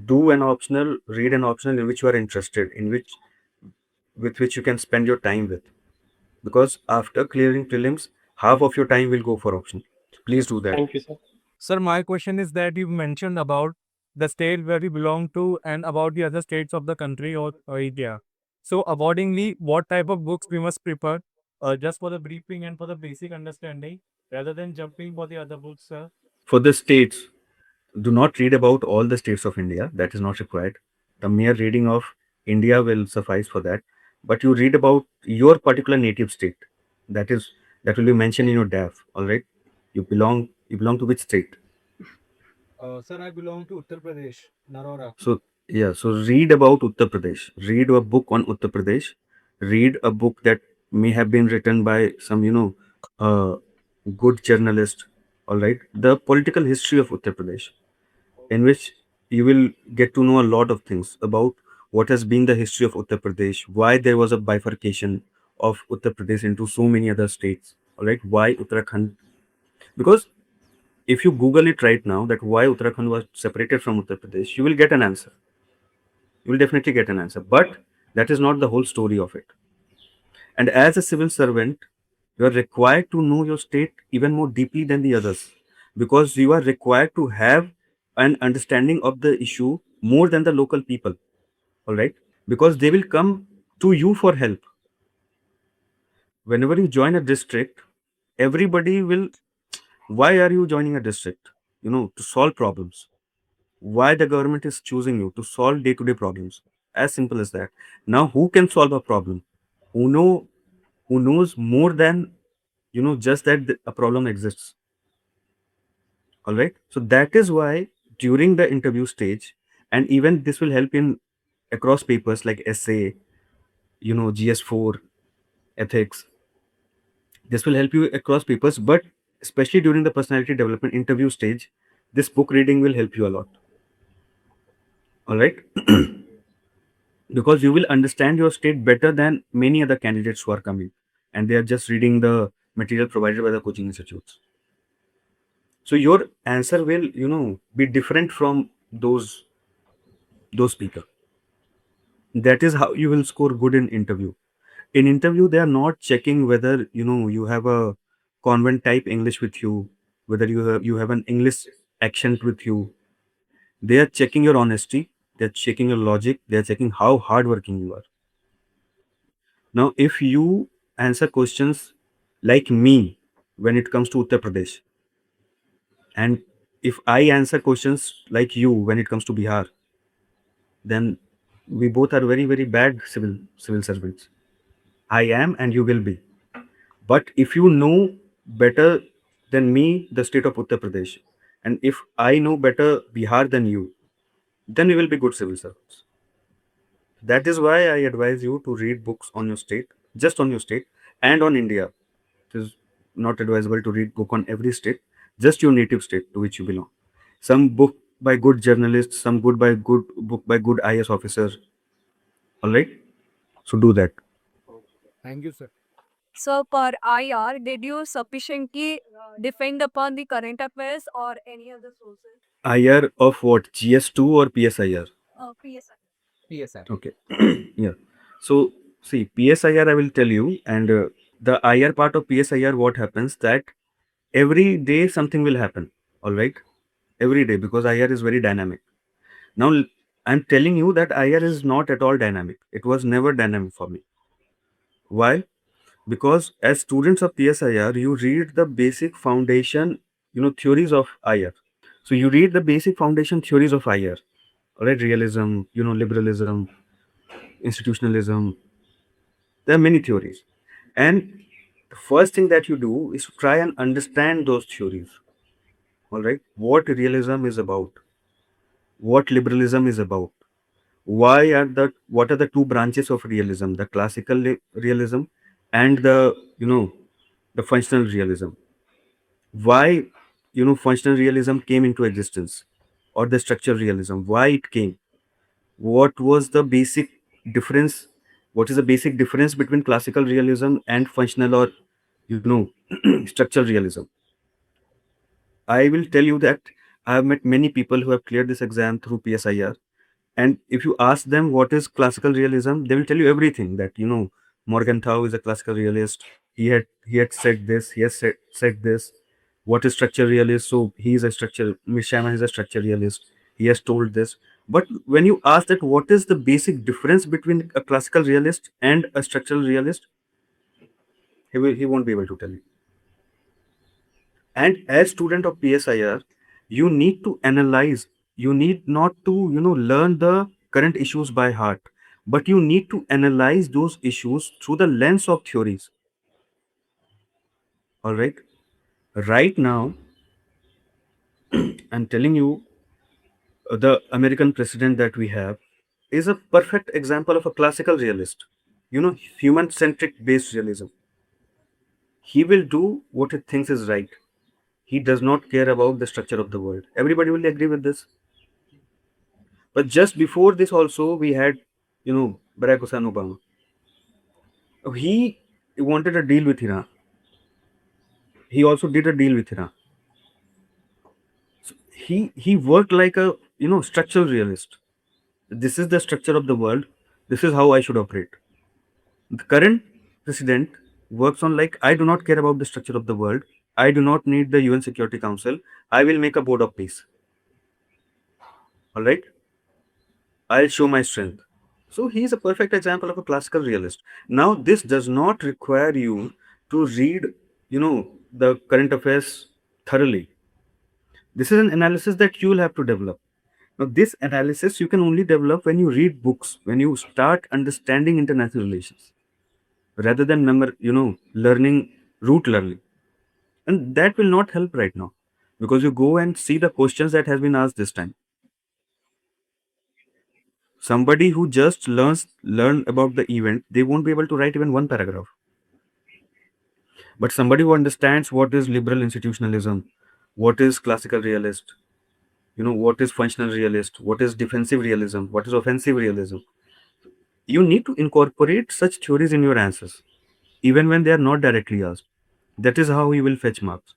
Do an optional, read an optional in which you are interested, in which with which you can spend your time with, because after clearing prelims, half of your time will go for optional. Please do that. Thank you, sir. Sir, my question is that you mentioned about the state where you belong to and about the other states of the country or India. So, accordingly, what type of books we must prepare just for the briefing and for the basic understanding rather than jumping for the other books, sir? For the states, do not read about all the states of India. That is not required. The mere reading of India will suffice for that. But you read about your particular native state. That will be mentioned in your DAF. All right. You belong to which state? Sir, I belong to Uttar Pradesh, Narora. So yeah. So read about Uttar Pradesh. Read a book on Uttar Pradesh. Read a book that may have been written by some uh, good journalist. All right. The political history of Uttar Pradesh, in which you will get to know a lot of things about what has been the history of Uttar Pradesh, why there was a bifurcation of Uttar Pradesh into so many other states. All right, why Uttarakhand? Because If you Google it right now, that why Uttarakhand was separated from Uttar Pradesh, you will get an answer. You will definitely get an answer. But that is not the whole story of it. And as a civil servant, you are required to know your state even more deeply than the others, because you are required to have an understanding of the issue more than the local people. All right, because they will come to you for help. Whenever you join a district, everybody will, why are you joining a district? To solve problems. Why the government is choosing you? To solve day to day problems. As simple as that. Now, who can solve a problem? Who know, who knows more than, just that a problem exists. All right, so that is why during the interview stage, and even this will help in across papers like essay, GS4, ethics. This will help you across papers, but especially during the personality development interview stage, this book reading will help you a lot. All right, because you will understand your state better than many other candidates who are coming, and they are just reading the material provided by the coaching institutes. So your answer will, be different from those people. That is how you will score good in interview. In interview, they are not checking whether you have a convent type English with you, whether you have an English accent with you. They are checking your honesty, they're checking your logic, they're checking how hardworking you are. Now, if you answer questions like me when it comes to Uttar Pradesh, and if I answer questions like you when it comes to Bihar, then we both are very, very bad civil servants. I am, and you will be. But if you know better than me the state of Uttar Pradesh, and if I know better Bihar than you, then we will be good civil servants. That is why I advise you to read books on your state, just on your state, and on India. It is not advisable to read book on every state, just your native state to which you belong. Some book by good journalists, some good book by good IS officers. All right, so do that. Thank you, sir. So, per IR, did you sufficiently defend upon the current affairs or any other sources? IR of what? GS2 or PSIR? PSI. PSI. Okay. Yeah. So see, PSIR, I will tell you, and the IR part of PSIR, what happens that every day something will happen. All right, every day, because IR is very dynamic. Now I'm telling you that IR is not at all dynamic. It was never dynamic for me. Why? Because as students of PSIR, you read the basic foundation, theories of IR. So you read the basic foundation theories of IR. All right, realism, liberalism, institutionalism. There are many theories. And the first thing that you do is to try and understand those theories. All right. What realism is about, what liberalism is about. What are the two branches of realism? The classical realism and the functional realism. Why functional realism came into existence, or the structural realism, why it came, what was the basic difference, what is the basic difference between classical realism and functional, or structural realism. I will tell you that I have met many people who have cleared this exam through PSIR, and if you ask them what is classical realism, they will tell you everything, that Morgenthau is a classical realist, he had said this, he has said this. What is structural realist? So he is a structural, Mishama is a structural realist, he has told this. But when you ask that what is the basic difference between a classical realist and a structural realist, he won't be able to tell you. And as student of PSIR, you need to analyze, you need not to learn the current issues by heart, but you need to analyze those issues through the lens of theories. All right, right now I'm telling you, the American president that we have is a perfect example of a classical realist, human centric based realism. He will do what he thinks is right. He does not care about the structure of the world. Everybody will agree with this. But just before this, also, we had, Barack Hussein Obama. He wanted a deal with Iran. He also did a deal with Iran. he worked like a structural realist. This is the structure of the world. This is how I should operate. The current president works on like, I do not care about the structure of the world. I do not need the UN Security Council. I will make a board of peace. All right. I'll show my strength. So he is a perfect example of a classical realist. Now, this does not require you to read, the current affairs thoroughly. This is an analysis that you will have to develop. Now, this analysis you can only develop when you read books, when you start understanding international relations, rather than learning rote learning. And that will not help right now, because you go and see the questions that has been asked this time. Somebody who just learn about the event, they won't be able to write even one paragraph. But somebody who understands what is liberal institutionalism, what is classical realist, what is functional realist, what is defensive realism, what is offensive realism, you need to incorporate such theories in your answers, even when they are not directly asked. That is how you will fetch marks.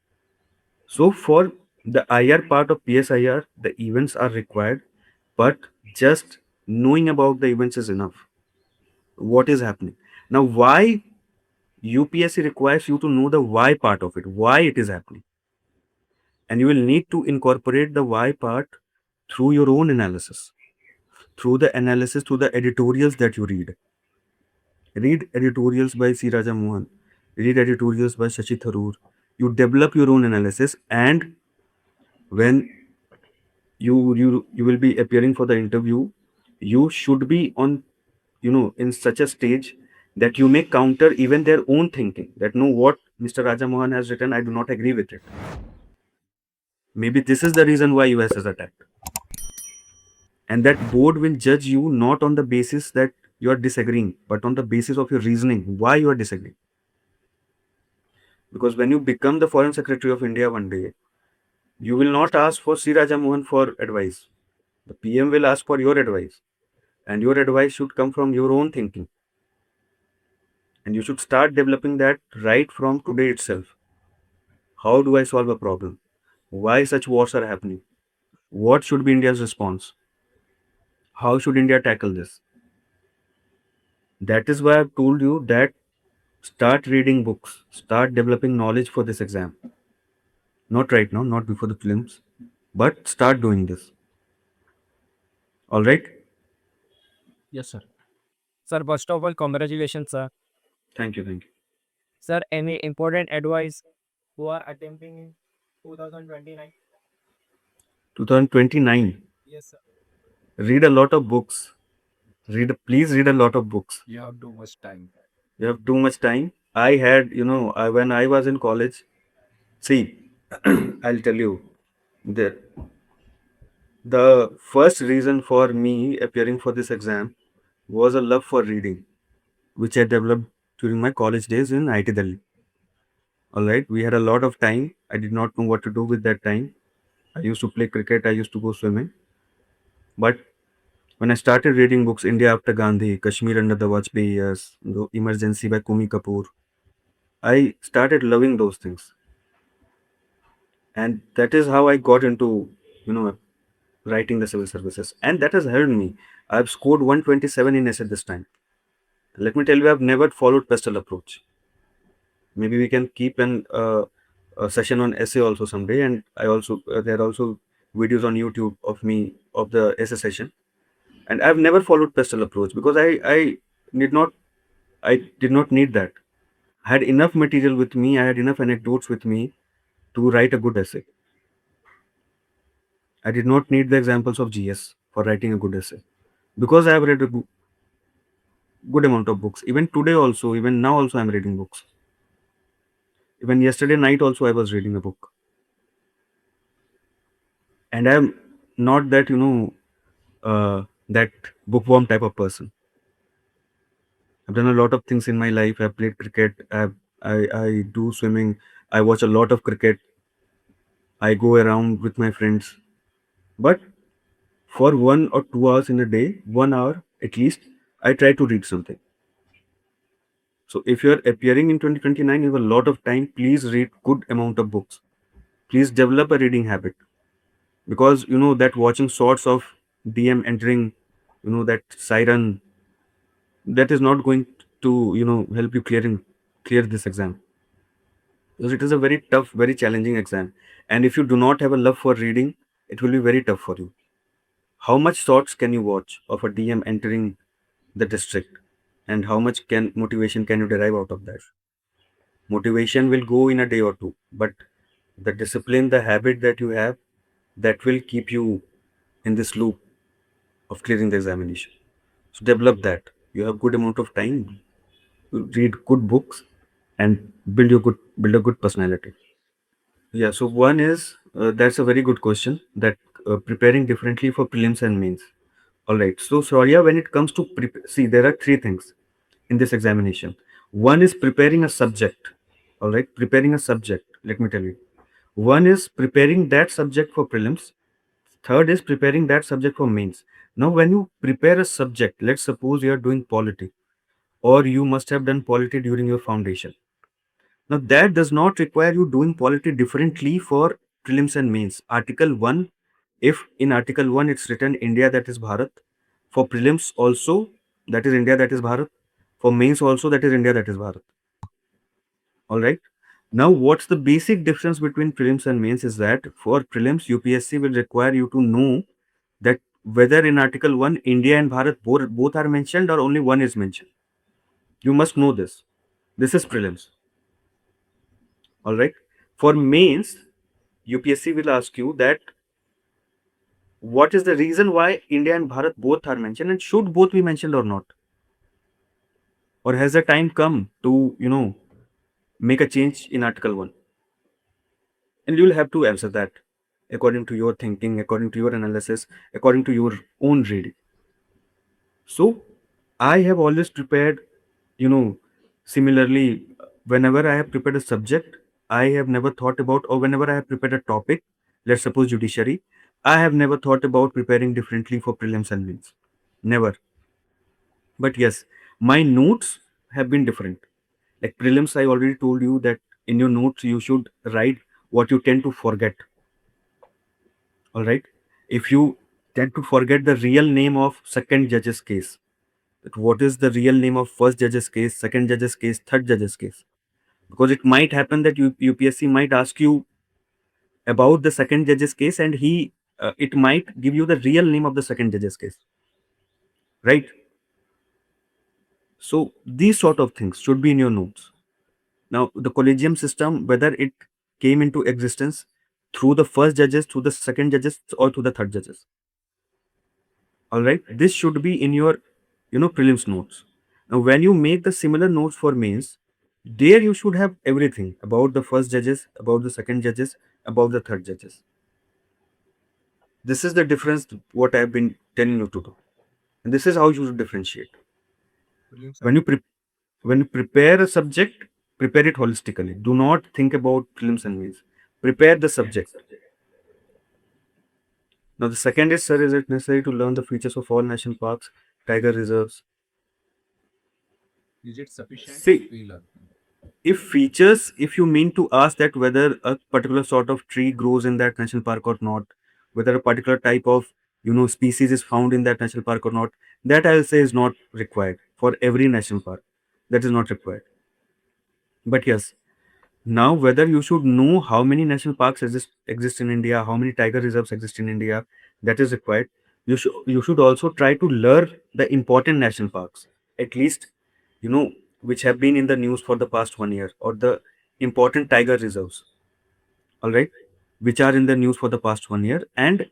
So for the IR part of PSIR, the events are required, but just knowing about the events is enough. What is happening now? Why UPSC requires you to know the why part of it, why it is happening, and you will need to incorporate the why part through your own analysis, through the analysis, through the editorials that you read. Read editorials by C. Raja Mohan. Read editorials by Shashi Tharoor. You develop your own analysis, and when you will be appearing for the interview, you should be on, in such a stage that you may counter even their own thinking. That no, what Mr. Raja Mohan has written, I do not agree with it. Maybe this is the reason why US is attacked. And that board will judge you not on the basis that you are disagreeing, but on the basis of your reasoning, why you are disagreeing. Because when you become the Foreign Secretary of India one day, you will not ask for C. Raja Mohan for advice. The PM will ask for your advice. And your advice should come from your own thinking. And you should start developing that right from today itself. How do I solve a problem? Why such wars are happening? What should be India's response? How should India tackle this? That is why I've told you that start reading books, start developing knowledge for this exam. Not right now, not before the prelims, but start doing this. All right? Yes, sir. Sir, first of all, congratulations, sir. Thank you, thank you. Sir, any important advice who are attempting in 2029? 2029. Yes, sir. Read a lot of books. Please read a lot of books. You have too much time. You have too much time. I had, when I was in college, see, I'll tell you, the the first reason for me appearing for this exam was a love for reading, which I developed during my college days in IT Delhi. All right, we had a lot of time. I did not know what to do with that time. I used to play cricket. I used to go swimming. But when I started reading books, India After Gandhi, Kashmir Under the Vajpayee Years, the Emergency by Kumi Kapoor, I started loving those things, and that is how I got into, you know, writing the civil services, and that has helped me. I've scored 127 in essay this time. Let me tell you, I've never followed pestle approach. Maybe we can keep a session on essay also someday, and I also there are also videos on YouTube of me of the essay session, and I've never followed pestle approach because did not I did not need that. I had enough material with me. I had enough anecdotes with me to write a good essay. I did not need the examples of GS for writing a good essay because I have read a good amount of books. Even today, also, even now, also, I'm reading books. Even yesterday night, also, I was reading a book. And I'm not that, that bookworm type of person. I've done a lot of things in my life. I've played cricket. I do swimming. I watch a lot of cricket. I go around with my friends. But for 1 or 2 hours in a day, 1 hour at least, I try to read something. So if you're appearing in 2029, you have a lot of time. Please read good amount of books. Please develop a reading habit. because that watching shots of DM entering, that siren, that is not going to help you clear this exam, because it is a very tough, very challenging exam. And if you do not have a love for reading, it will be very tough for you. How much shots can you watch of a DM entering the district, and how much can motivation can you derive out of that? Motivation will go in a day or two, but the discipline, the habit that you have, that will keep you in this loop of clearing the examination. So develop that. You have good amount of time. Read good books and build a good personality. Yeah. So one is that's a very good question. That preparing differently for prelims and mains. All right. So Surya, when it comes to see, there are three things in this examination. One is preparing a subject. All right, preparing a subject. Let me tell you. One is preparing that subject for prelims. Third is preparing that subject for mains. Now, when you prepare a subject, let's suppose you are doing polity, or you must have done polity during your foundation. Now, that does not require you doing polity differently for prelims and mains. Article 1, if in Article 1 it's written India, that is Bharat, for prelims also, that is India, that is Bharat, for mains also, that is India, that is Bharat. All right. Now, what's the basic difference between prelims and mains is that for prelims, UPSC will require you to know that whether in Article 1, India and Bharat both are mentioned or only one is mentioned. You must know this. This is prelims. All right. For mains, UPSC will ask you that what is the reason why India and Bharat both are mentioned, and should both be mentioned or not? Or has the time come to, make a change in Article 1? And you will have to answer that according to your thinking, according to your analysis, according to your own reading. So I have always prepared, you know, similarly, whenever I have prepared a subject, I have never thought about, or whenever I have prepared a topic, let's suppose judiciary, I have never thought about preparing differently for prelims and mains. Never. But yes, my notes have been different. Like prelims, I already told you that in your notes, you should write what you tend to forget. All right. If you tend to forget the real name of second judge's case, that what is the real name of first judge's case, second judge's case, third judge's case, because it might happen that UPSC might ask you about the second judge's case, and it might give you the real name of the second judge's case, right? So these sort of things should be in your notes. Now the collegium system, whether it came into existence through the first judges, through the second judges, or through the third judges, all right, this should be in your prelims notes. Now when you make the similar notes for mains, there you should have everything about the first judges, about the second judges, about the third judges. This is the difference what I have been telling you to do, and this is how you should differentiate. When you when you prepare a subject, prepare it holistically. Do not think about prelims and mains. Prepare the subject. Now the second is, sir, is it necessary to learn the features of all national parks, tiger reserves? Is it sufficient? See, We learn. if features, if you mean to ask that whether a particular sort of tree grows in that national park or not, whether a particular type of species is found in that national park or not, that I'll say is not required for every national park. That is not required. But yes, now whether you should know how many national parks exist in India, how many tiger reserves exist in India, that is required. You should also try to learn the important national parks, at least, you know which have been in the news for the past 1 year, or the important tiger reserves, all right, which are in the news for the past 1 year, and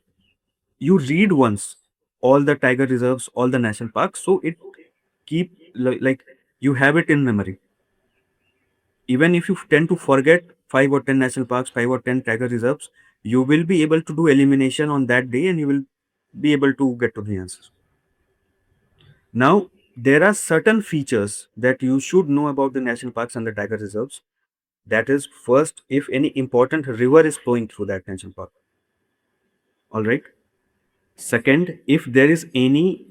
you read once all the tiger reserves, all the national parks, so it keep like you have it in memory. Even if you tend to forget 5 or 10 national parks, 5 or 10 tiger reserves, you will be able to do elimination on that day, and you will be able to get to the answers. Now, there are certain features that you should know about the national parks and the tiger reserves. That is, first, if any important river is flowing through that national park. All right. Second, if there is any,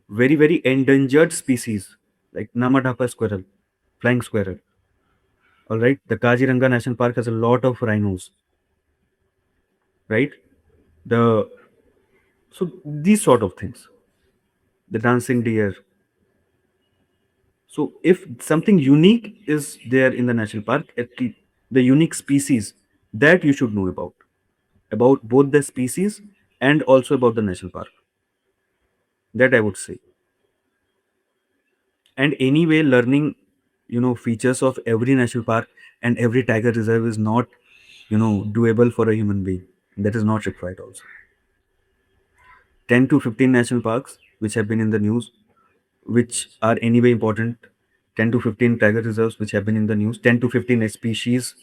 very, very endangered species like Namadhapa squirrel, flying squirrel. All right. The Kaziranga National Park has a lot of rhinos, right? The so these sort of things, the dancing deer. So if something unique is there in the national park, the unique species that you should know about both the species and also about the national park. That I would say. And anyway, learning, features of every national park and every tiger reserve is not, doable for a human being. That is not required also. 10 to 15 national parks which have been in the news, which are anyway important. 10 to 15 tiger reserves which have been in the news. 10 to 15 species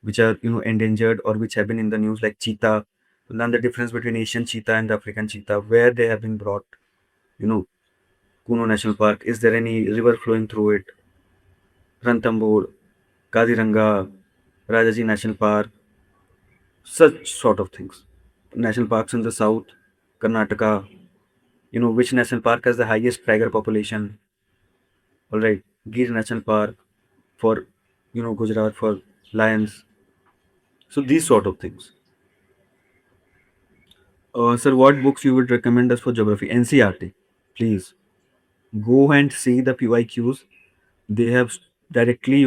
which are, endangered or which have been in the news, like cheetah. Learn the difference between Asian cheetah and the African cheetah, where they have been brought. You know, Kuno National Park. Is there any river flowing through it? Ranthambore, Kaziranga, Rajaji National Park, such sort of things. National parks in the south, Karnataka, which national park has the highest tiger population? All right, Gir National Park for, Gujarat for lions. So these sort of things. Sir, what books you would recommend us for geography? NCERT, please go and see the PYQs. They have directly,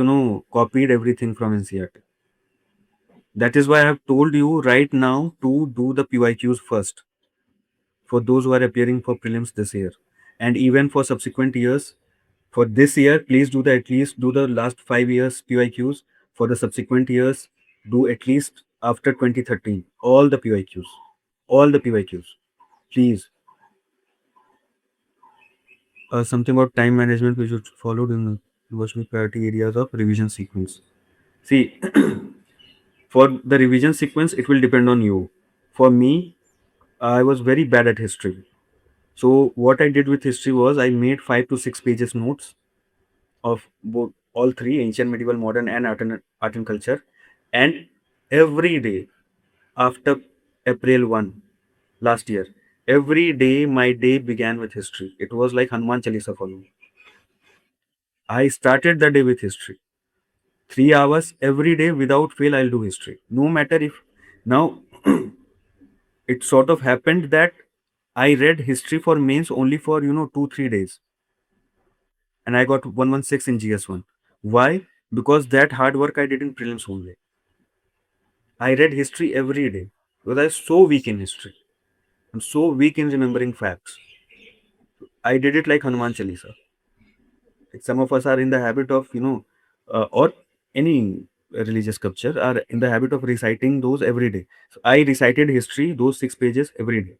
copied everything from NCERT. That is why I have told you right now to do the PYQs first for those who are appearing for prelims this year, and even for subsequent years. For this year, please do the at least do the last 5 years PYQs. For the subsequent years, do at least after 2013 all the PYQs, all the PYQs. Please, something about time management we should follow in the university priority areas of revision sequence. See, for the revision sequence, it will depend on you. For me, I was very bad at history. So what I did with history was I made 5 to 6 pages notes of both all three, ancient, medieval, modern, and art and culture. And every day after April 1 last year, every day my day began with history. It was like Hanuman Chalisa for me. I started the day with history. 3 hours every day without fail, I'll do history. No matter if now it sort of happened that I read history for mains only for 2 3 days, and I got 116 in GS1. Why? Because that hard work I did in prelims only. I read history every day because I was so weak in history. I'm so weak in remembering facts. I did it like Hanuman Chalisa. Like some of us are in the habit of, or any religious sculpture are in the habit of reciting those every day. So I recited history, those 6 pages every day.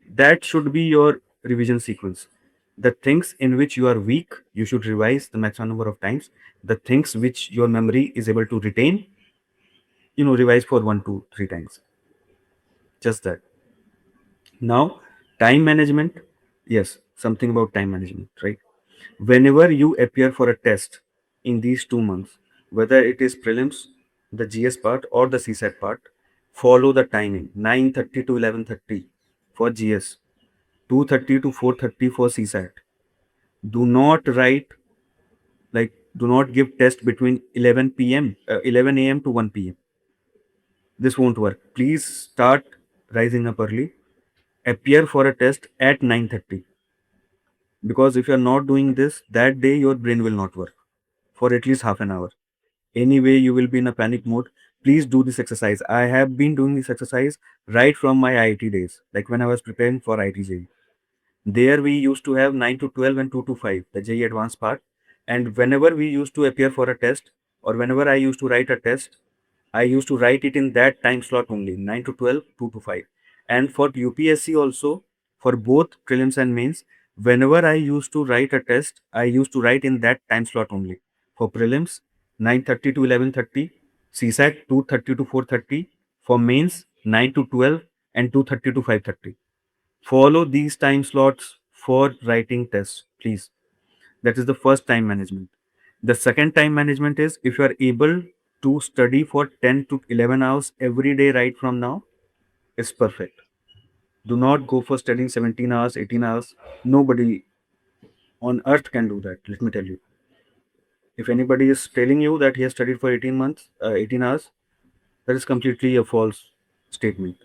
That should be your revision sequence. The things in which you are weak, you should revise the maximum number of times. The things which your memory is able to retain, revise for 1 to 3 times. Just that. Now, time management. Yes, something about time management, right? Whenever you appear for a test in these 2 months, whether it is prelims, the GS part, or the CSAT part, follow the timing 9:30 to 11:30 for GS, 2:30 to 4:30 for CSAT. Do not write, like, do not give test between 11 a.m. to 1 p.m. This won't work. Please start rising up early. Appear for a test at 9:30, because if you're not doing this that day, your brain will not work for at least half an hour. Anyway, you will be in a panic mode. Please do this exercise. I have been doing this exercise right from my IIT days, like when I was preparing for IIT. There we used to have 9 to 12 and 2 to 5, the JE advanced part. And whenever we used to appear for a test, or whenever I used to write a test, I used to write it in that time slot only, 9 to 12, 2 to 5. And for UPSC also, for both prelims and mains, whenever I used to write a test, I used to write in that time slot only. For prelims, 9:30 to 11:30, CSAT 2:30 to 4:30, for mains 9 to 12 and 2:30 to 5:30. Follow these time slots for writing tests, please. That is the first time management. The second time management is if you are able to study for 10 to 11 hours every day right from now, it's perfect. Do not go for studying 17 hours, 18 hours. Nobody on earth can do that, let me tell you. If anybody is telling you that he has studied for 18 months, 18 hours, that is completely a false statement.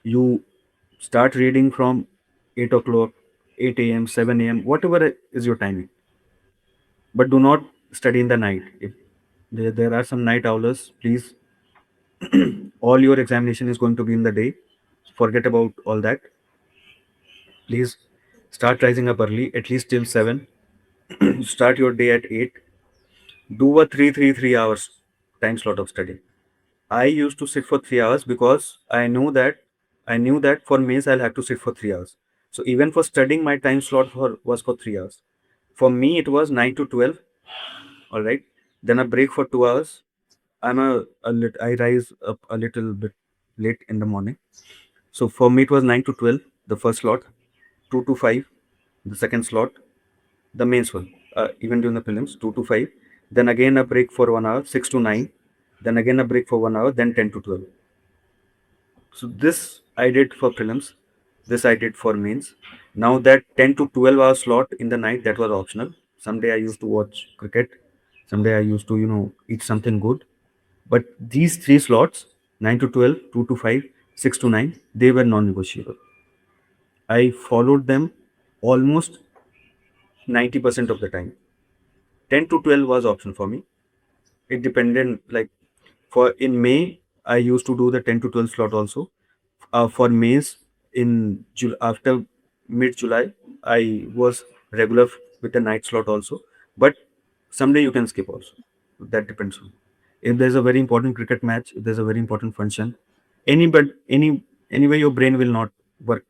You start reading from 8 o'clock, 8 a.m., 7 a.m., whatever is your timing. But do not study in the night. If there are some night owlers, please, all your examination is going to be in the day. Forget about all that. Please start rising up early, at least till 7. Start your day at 8. Do a 3 hours time slot of study. I used to sit for 3 hours because I knew that for mains I'll have to sit for 3 hours. So even for studying, my time slot was for 3 hours. For me, it was 9 to 12. All right. Then a break for 2 hours. I rise up a little bit late in the morning. So for me, it was 9 to 12, the first slot, 2 to 5, the second slot, the mains one, even during the prelims, 2 to 5. Then again a break for 1 hour, 6 to 9. Then again a break for 1 hour, then 10 to 12. So this I did for prelims. This I did for mains. Now that 10 to 12 hour slot in the night, that was optional. Someday I used to watch cricket. Someday I used to, eat something good. But these three slots, 9 to 12, 2 to 5, 6 to 9, they were non-negotiable. I followed them almost 90% of the time. 10 to 12 was option for me. It depended, like, for in May I used to do the 10 to 12 slot also. For Mays in after mid July, I was regular with the night slot also. But someday you can skip also. That depends on if there's a very important cricket match, if there's a very important function, anyway your brain will not work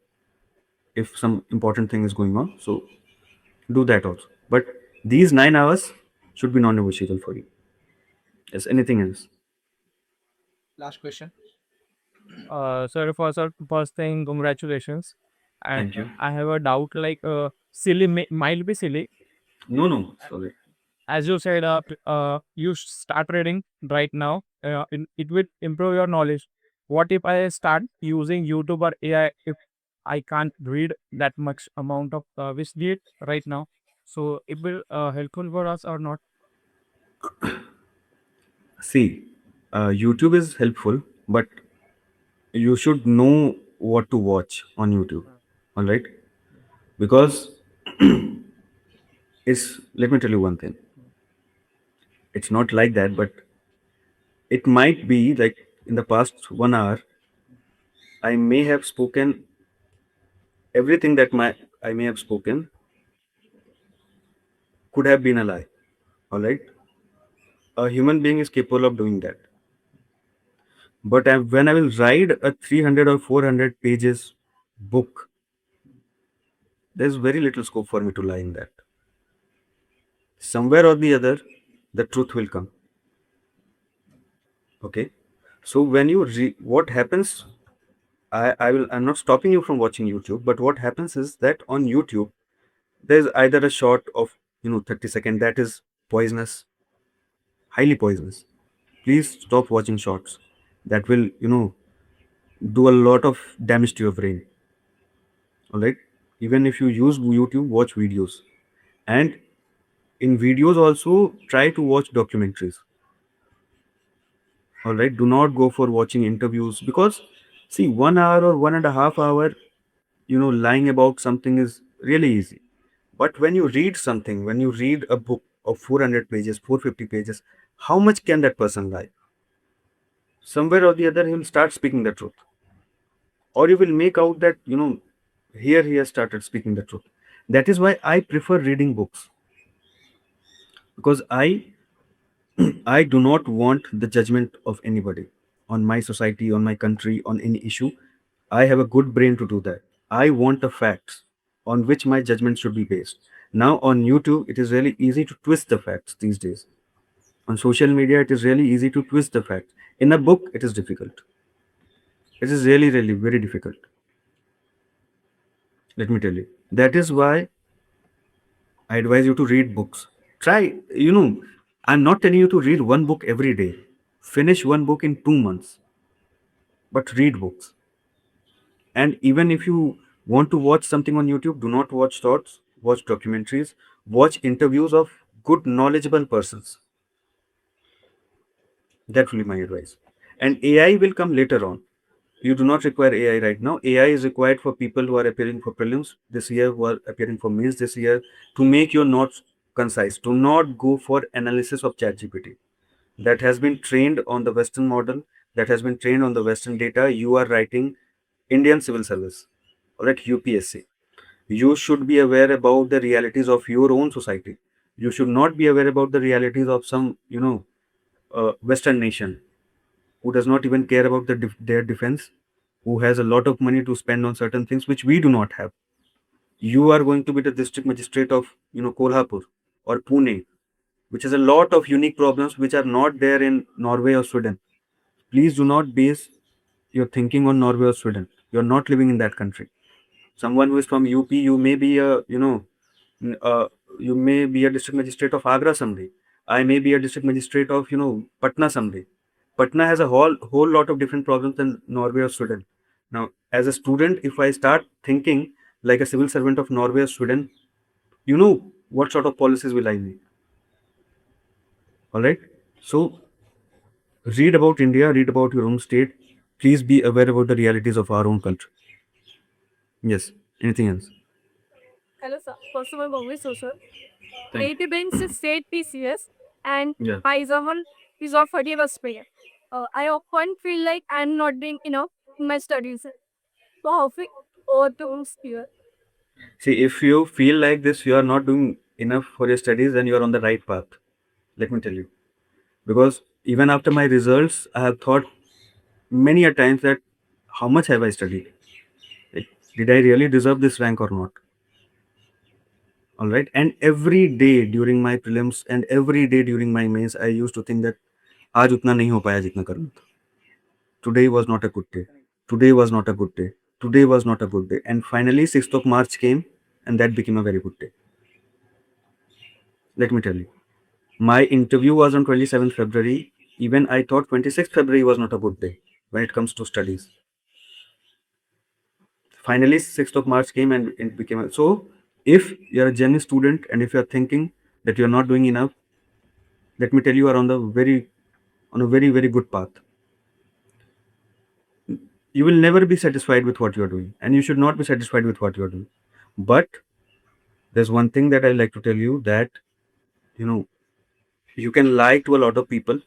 if some important thing is going on. So do that also. But these 9 hours should be non-negotiable for you. As anything else. Last question. Sir, first thing, congratulations. And Thank you. I have a doubt, like, silly might be silly. No, no, sorry. As you said, you start reading right now. It will improve your knowledge. What if I start using YouTube or AI if I can't read that much amount of which read right now? So it will helpful for us or not? See, YouTube is helpful, but you should know what to watch on YouTube. All right, because let me tell you one thing. It's not like that, but it might be like in the past 1 hour, I may have spoken everything that my I may have spoken could have been a lie. All right, a human being is capable of doing that. But when I will write a 300 or 400 pages book, there's very little scope for me to lie in that. Somewhere or the other, the truth will come. Okay. So when you what happens, I'm not stopping you from watching YouTube, but what happens is that on YouTube, there's either a short of 30 seconds that is poisonous, highly poisonous. Please stop watching shorts. That will do a lot of damage to your brain. All right. Even if you use YouTube, watch videos, and in videos also try to watch documentaries. All right, do not go for watching interviews because see 1 hour or 1.5 hour lying about something is really easy. But when you read something, when you read a book of 400 pages, 450 pages, how much can that person lie? Somewhere or the other he will start speaking the truth, or you will make out that here he has started speaking the truth. That is why I prefer reading books, because I do not want the judgment of anybody on my society, on my country, on any issue. I have a good brain to do that. I want the facts on which my judgment should be based. Now, on YouTube, it is really easy to twist the facts these days. On social media, it is really easy to twist the facts. In a book, it is difficult. It is really, really very difficult. Let me tell you. That is why I advise you to read books. Try, I'm not telling you to read one book every day. Finish one book in 2 months, but read books. And even if you want to watch something on YouTube, do not watch shorts, watch documentaries, watch interviews of good, knowledgeable persons. That will be my advice. And AI will come later on. You do not require AI right now. AI is required for people who are appearing for prelims this year, who are appearing for mains this year, to make your notes concise. Do not go for analysis of ChatGPT. That has been trained on the Western model, that has been trained on the Western data. You are writing Indian Civil Service, all right, UPSC. You should be aware about the realities of your own society. You should not be aware about the realities of some, Western nation who does not even care about their defense, who has a lot of money to spend on certain things which we do not have. You are going to be the district magistrate of, Kolhapur or Pune, which has a lot of unique problems which are not there in Norway or Sweden. Please do not base your thinking on Norway or Sweden. You are not living in that country. Someone who is from UP, you may be a, n- uh, you may be a district magistrate of Agra someday. I may be a district magistrate of, Patna someday. Patna has a whole lot of different problems than Norway or Sweden. Now, as a student, if I start thinking like a civil servant of Norway or Sweden, you know what sort of policies will I make? All right. So read about India, read about your own state. Please be aware about the realities of our own country. Yes. Anything else? Hello, sir. First of all, congratulations. Thank you. 80 banks is state PCS and Yeah. Paisavan is of 40 was pay. I often feel like I'm not doing enough in my studies. So how we overcome fear? See, if you feel like this, you are not doing enough for your studies, then you are on the right path. Let me tell you. Because even after my results, I have thought many a times that how much have I studied? Like, did I really deserve this rank or not? All right. And every day during my prelims and every day during my mains, I used to think that आज उतना नहीं हो पाया जितना करना था. Today was not a good day. Today was not a good day. Today was not a good day. And finally, 6th of March came and that became a very good day. Let me tell you. My interview was on 27th February. Even I thought 26th February was not a good day when it comes to studies. Finally, 6th of March came and it became a, so if you're a genuine student and if you're thinking that you're not doing enough, let me tell you, are on a very, very good path. You will never be satisfied with what you're doing, and you should not be satisfied with what you're doing. But there's one thing that I like to tell you that you know you can lie to a lot of people,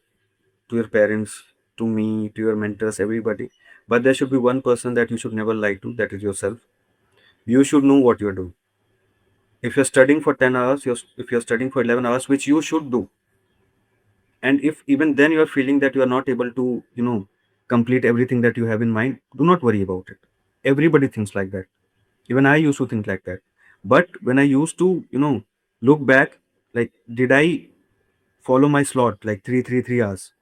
to your parents, to me, to your mentors, everybody. But there should be one person that you should never lie to, that is yourself. You should know what you're doing. If you're studying for 10 hours, if you're studying for 11 hours, which you should do, and if even then you're feeling that you are not able to, complete everything that you have in mind, do not worry about it. Everybody thinks like that. Even I used to think like that. But when I used to, look back, like, did I follow my slot like 3 hours?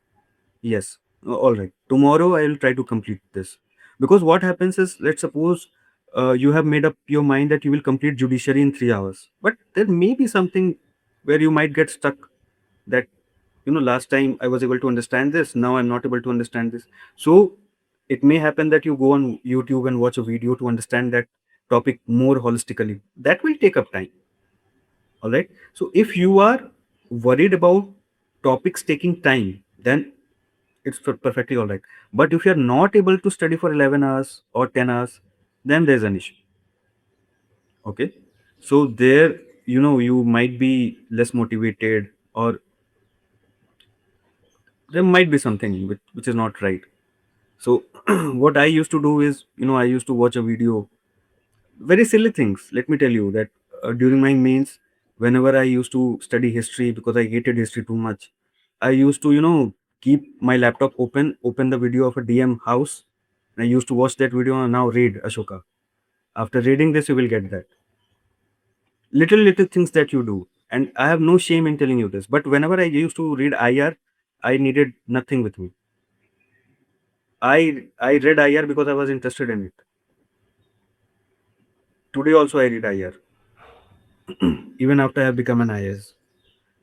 Yes. All right. Tomorrow I will try to complete this. Because what happens is, let's suppose you have made up your mind that you will complete judiciary in 3 hours. But there may be something where you might get stuck, that, last time I was able to understand this, now I'm not able to understand this. So it may happen that you go on YouTube and watch a video to understand that topic more holistically. That will take up time. All right. So if you are worried about topics taking time, then it's perfectly all right. But if you're not able to study for 11 hours or 10 hours, then there's an issue. Okay. So there, you might be less motivated, or there might be something which is not right. So what I used to do is, I used to watch a video, very silly things. Let me tell you that during my mains, whenever I used to study history, because I hated history too much, I used to, keep my laptop open the video of a DM house. And I used to watch that video and now read Ashoka. After reading this, you will get that. Little things that you do. And I have no shame in telling you this. But whenever I used to read IR, I needed nothing with me. I read IR because I was interested in it. Today also I read IR, even after I have become an IS.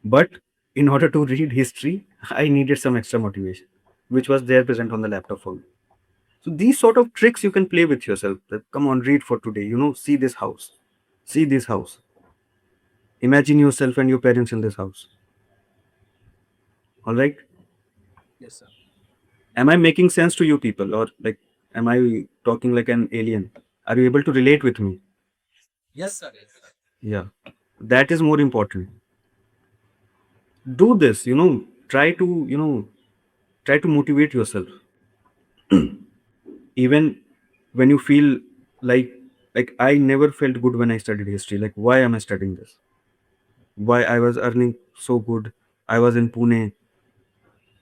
But in order to read history, I needed some extra motivation, which was there present on the laptop for me. So these sort of tricks you can play with yourself. That, come on, read for today. See this house. See this house. Imagine yourself and your parents in this house. All right. Yes, sir. Am I making sense to you people, or like? Am I talking like an alien? Are you able to relate with me? Yes, sir. Yes, sir. Yeah, that is more important. Do this, try to, try to motivate yourself. Even when you feel like like I never felt good when I studied history. Like, why am I studying this? Why I was earning so good? I was in Pune,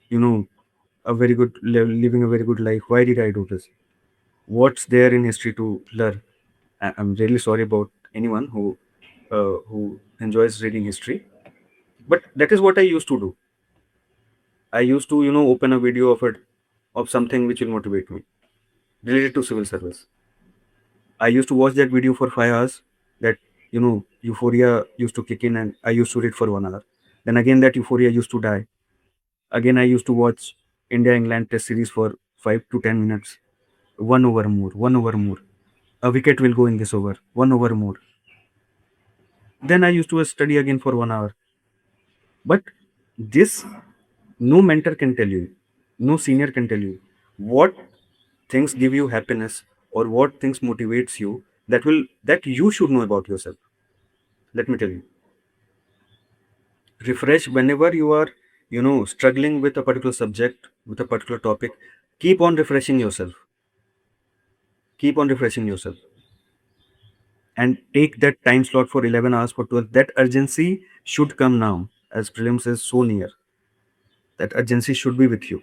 you know, living a very good life. Why did I do this? What's there in history to learn? I'm really sorry about anyone who enjoys reading history, but that is what I used to do. I used to, open a video of something which will motivate me related to civil service. I used to watch that video for 5 hours. That, euphoria used to kick in, and I used to read for 1 hour. Then again, that euphoria used to die. Again, I used to watch India England Test series for 5 to 10 minutes. One over more, one over more. A wicket will go in this over. One over more. Then I used to study again for 1 hour. But this, no mentor can tell you, no senior can tell you what things give you happiness or what things motivates you, that you should know about yourself. Let me tell you. Refresh whenever you are, struggling with a particular subject, with a particular topic. Keep on refreshing yourself. Keep on refreshing yourself. And take that time slot for 11 hours for 12. That urgency should come now, as prelims is so near. That urgency should be with you.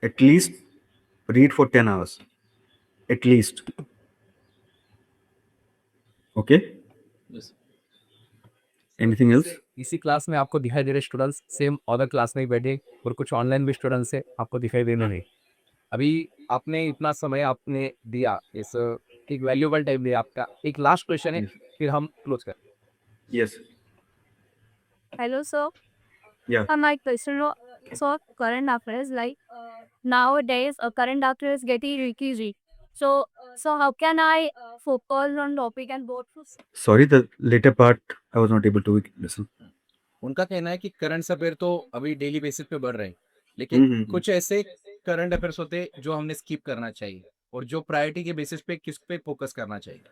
At least read for 10 hours. At least. Okay? Yes. Anything else? इसी class में आपको दिखाई दे रहे students same other class में ही बैठे और कुछ online भी स्टूडेंट्स है आपको दिखाई दे रहे हैं। अभी आपने इतना समय आपने दिया इस एक वैल्यूएबल टाइम दिया आपका। एक लास्ट क्वेश्चन है Yes. फिर हम क्लोज करें। Yes. Hello, sir. Yeah. My question was, so current affairs like nowadays, current affairs getting requisite. So how can I focus on topic and both? Sorry, the later part I was not able to listen. उनका कहना है कि current affair तो अभी daily basis पे बढ़ रहे हैं लेकिन हम्म, कुछ ऐसे करंट अफेयर्स होते हैं जो हमने स्किप करना चाहिए और जो प्रायोरिटी के बेसिस पे किस पे फोकस करना चाहिए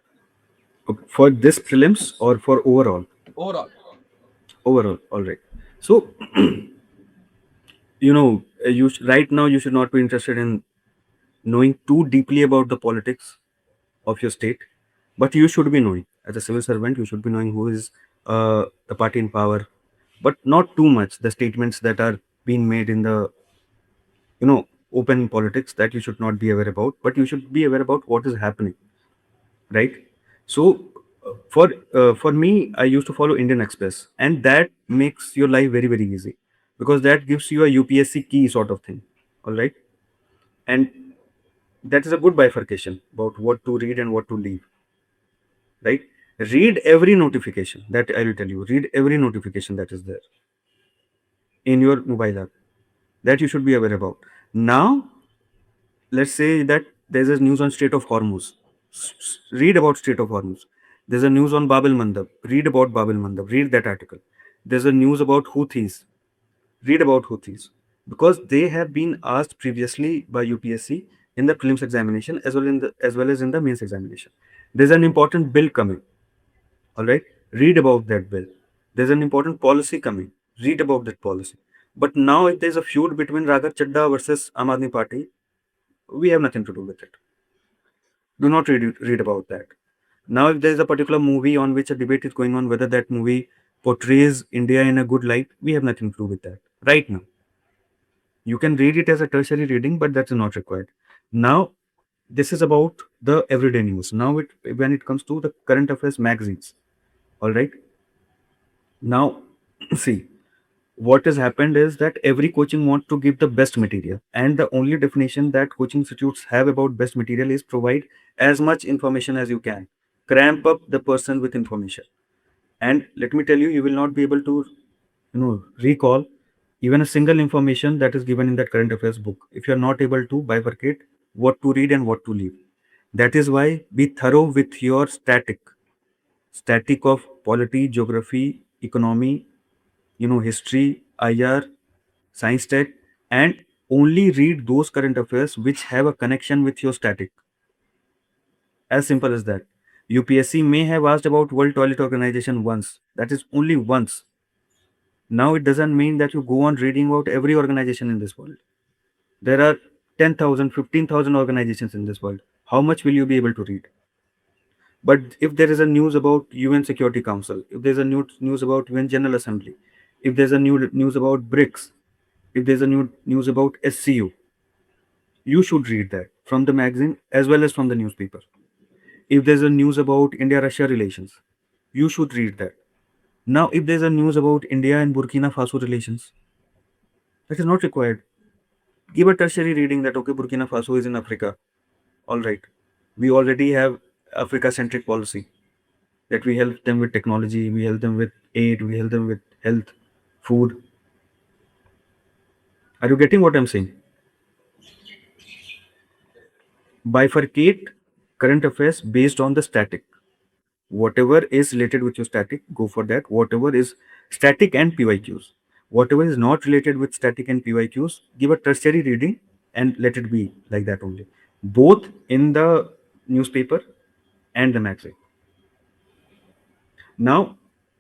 Okay, for this prelims or for overall? Overall. Overall, all right. So, right now you should not be interested in knowing too deeply about the politics of your state, but you should be knowing. As a civil servant, you should be knowing who is the party in power, but not too much the statements that are being made in the, open politics, that you should not be aware about, but you should be aware about what is happening, right? So for me, I used to follow Indian Express, and that makes your life very very easy, because that gives you a UPSC key sort of thing. All right. And that is a good bifurcation about what to read and what to leave, right? Read every notification, that I will tell you. Read every notification that is there in your mobile app, that you should be aware about. Now, let's say that there's a news on Strait of Hormuz. Read about Strait of Hormuz. There's a news on Bab el Mandab. Read about Bab el Mandab. Read that article. There's a news about Houthis. Read about Houthis, because they have been asked previously by UPSC in the prelims examination, as well as in the mains examination. There's an important bill coming. All right. Read about that bill. There's an important policy coming. Read about that policy. But now, if there's a feud between Raghav Chadda versus Aam Aadmi Party, we have nothing to do with it. Do not read about that. Now, if there is a particular movie on which a debate is going on, whether that movie portrays India in a good light, we have nothing to do with that right now. You can read it as a tertiary reading, but that's not required. Now, this is about the everyday news. Now, when it comes to the current affairs magazines, all right. Now, see, what has happened is that every coaching wants to give the best material, and the only definition that coaching institutes have about best material is provide as much information as you can, cramp up the person with information. And let me tell you, you will not be able to, recall even a single information that is given in that current affairs book if you are not able to bifurcate what to read and what to leave. That is why be thorough with your static of polity, geography, economy, history, IR, science tech, and only read those current affairs which have a connection with your static. As simple as that. UPSC may have asked about World Toilet Organization once. That is only once. Now it doesn't mean that you go on reading about every organization in this world. There are 10,000, 15,000 organizations in this world. How much will you be able to read? But if there is a news about UN Security Council, if there's a news about UN General Assembly, if there's a new news about BRICS, if there's a new news about SCU, you should read that from the magazine as well as from the newspaper. If there's a news about India-Russia relations, you should read that. Now, if there's a news about India and Burkina Faso relations, that is not required. Give a tertiary reading that okay, Burkina Faso is in Africa. All right, we already have Africa-centric policy that we help them with technology, we help them with aid, we help them with health, food. Are you getting what I'm saying? Bifurcate current affairs based on the static. Whatever is related with your static, go for that. Whatever is static and PYQs. Whatever is not related with static and PYQs, give a tertiary reading and let it be like that only. Both in the newspaper and the magazine. Now,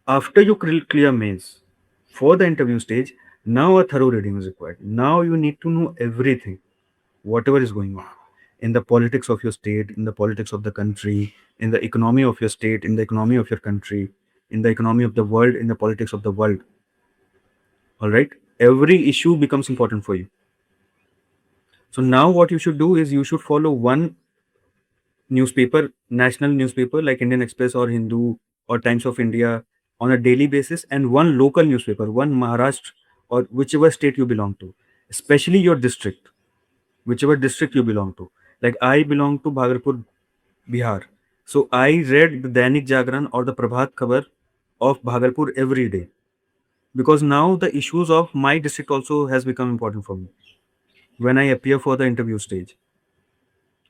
after you clear mains for the interview stage, now a thorough reading is required. Now you need to know everything, whatever is going on in the politics of your state, in the politics of the country, in the economy of your state, in the economy of your country, in the economy of the world, in the politics of the world. All right, every issue becomes important for you. So now what you should do is you should follow one newspaper, national newspaper like Indian Express or Hindu or Times of India on a daily basis, and one local newspaper, one Maharashtra or whichever state you belong to, especially your district, whichever district you belong to. Like I belong to Bhagalpur, Bihar. So I read the Dainik Jagran or the Prabhat Khabar of Bhagalpur every day because now the issues of my district also has become important for me when I appear for the interview stage.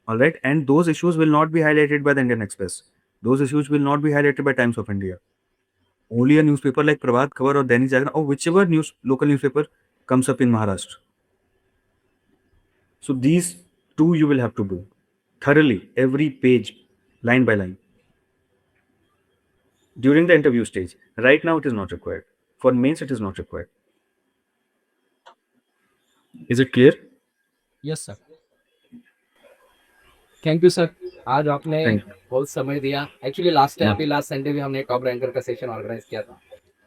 All right, and those issues will not be highlighted by the Indian Express. Those issues will not be highlighted by Times of India. Only a newspaper like Prabhat Khabar or Dainik Jagran or whichever local newspaper comes up in Maharashtra. So these two you will have to do thoroughly, every page, line by line, during the interview stage. Right now, it is not required. For mains, it is not required. Is it clear? Yes sir thank you sir आज आपने Thank you. बहुत समय दिया actually last time हाँ. भी last Sunday भी हमने top ranker का सेशन ऑर्गेनाइज किया था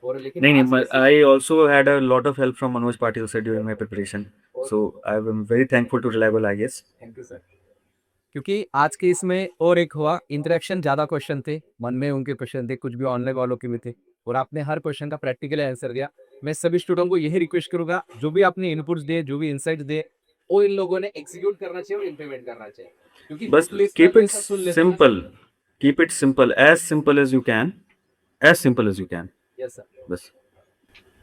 और लेकिन नहीं, आज के नहीं, I also had a lot of help from Manoj Patil sir during my preparation. So I am very thankful to Reliable IAS. Thank you sir क्योंकि आज के इसमें और एक हुआ इंटरेक्शन ज़्यादा क्वेश्चन थे मन में उनके क्वेश्चन थे कुछ भी ऑनलाइन वालों के भी थे और आपने हर क्वेश्चन का प्रैक्टिकल आंसर दिया मैं सभी स्टूडेंट को यही रिक्वेस्ट करूंगा जो भी आपने इनपुट्स दिए जो भी इंसाइट्स दिए वो इन लोगों ने एग्जीक्यूट करना चाहिए और इम्प्लीमेंट करना चाहिए क्योंकि But book list keep में it सब सुन लेते हैं simple. Keep it simple as you can. As simple as you can. Yes sir बस.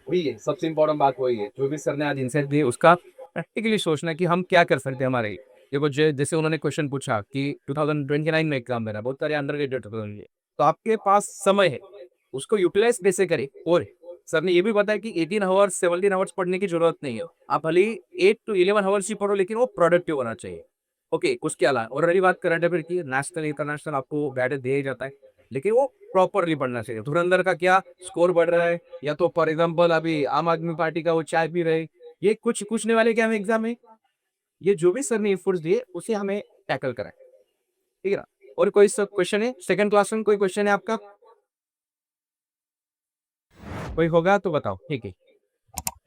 वही है सबसे इम्पोर्टेंट बात वही है जो भी सर ने आज इंसाइट दिए उसका प्रैक्टिकली सोचना कि हम क्या कर सकते हैं हमारे देखो जैसे उन्होंने क्वेश्चन पूछा कि 2029 में एग्जाम देना बहुत सारे अंडर ग्रेजुएट होंगे तो आपके पास समय है उसको यूटिलाइज कैसे करें और सर ने ये भी बताया कि 18 आवर्स 17 आवर्स पढ़ने की जरूरत नहीं है आप भले 8 to 11 आवर्स ही पढ़ो लेकिन वो प्रोडक्टिव होना चाहिए ओके उसके अलावा और रही बात करंट अफेयर की नेशनल इंटरनेशनल आपको गाइडेंस दिया ही जाता है लेकिन वो प्रॉपरली पढ़ना चाहिए धुरंधर का क्या स्कोर बढ़ रहा है या तो फॉर एग्जाम्पल अभी आम आदमी पार्टी का वो चाय पी रहे ये कुछ पूछने वाले क्या हमें एग्जाम में ये जो भी सर ने इनपुट्स दिए उसे हमें टैकल करें ठीक है ना और कोई क्वेश्चन है सेकंड क्लास में कोई क्वेश्चन है आपका कोई होगा तो बताओ ठीक है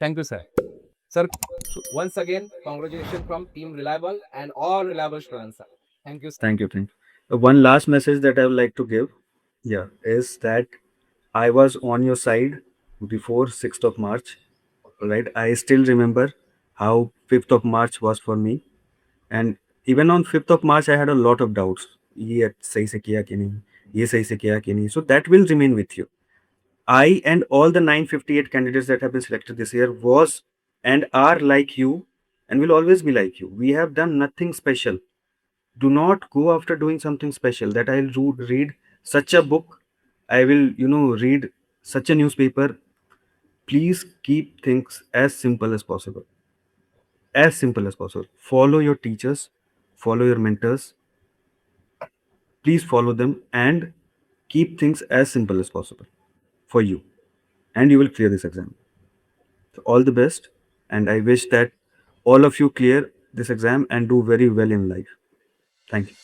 thank you sir sir once again congratulations from team reliable and all reliable students sir thank you sir. Thank you. Thank you. One last message that I would like to give, yeah, is that I was on your side before 6th of March. Right? I still remember how 5th of March was for me. And even on 5th of March, I had a lot of doubts. ये सही से किया कि नहीं, ये सही से किया कि नहीं. So that will remain with you. I and all the 958 candidates that have been selected this year was and are like you and will always be like you. We have done nothing special. Do not go after doing something special that I'll read such a book. I will, read such a newspaper. Please keep things as simple as possible. as simple as possible. Follow your teachers, follow your mentors. Please follow them and keep things as simple as possible for you, and you will clear this exam. So all the best, and I wish that all of you clear this exam and do very well in life. Thank you.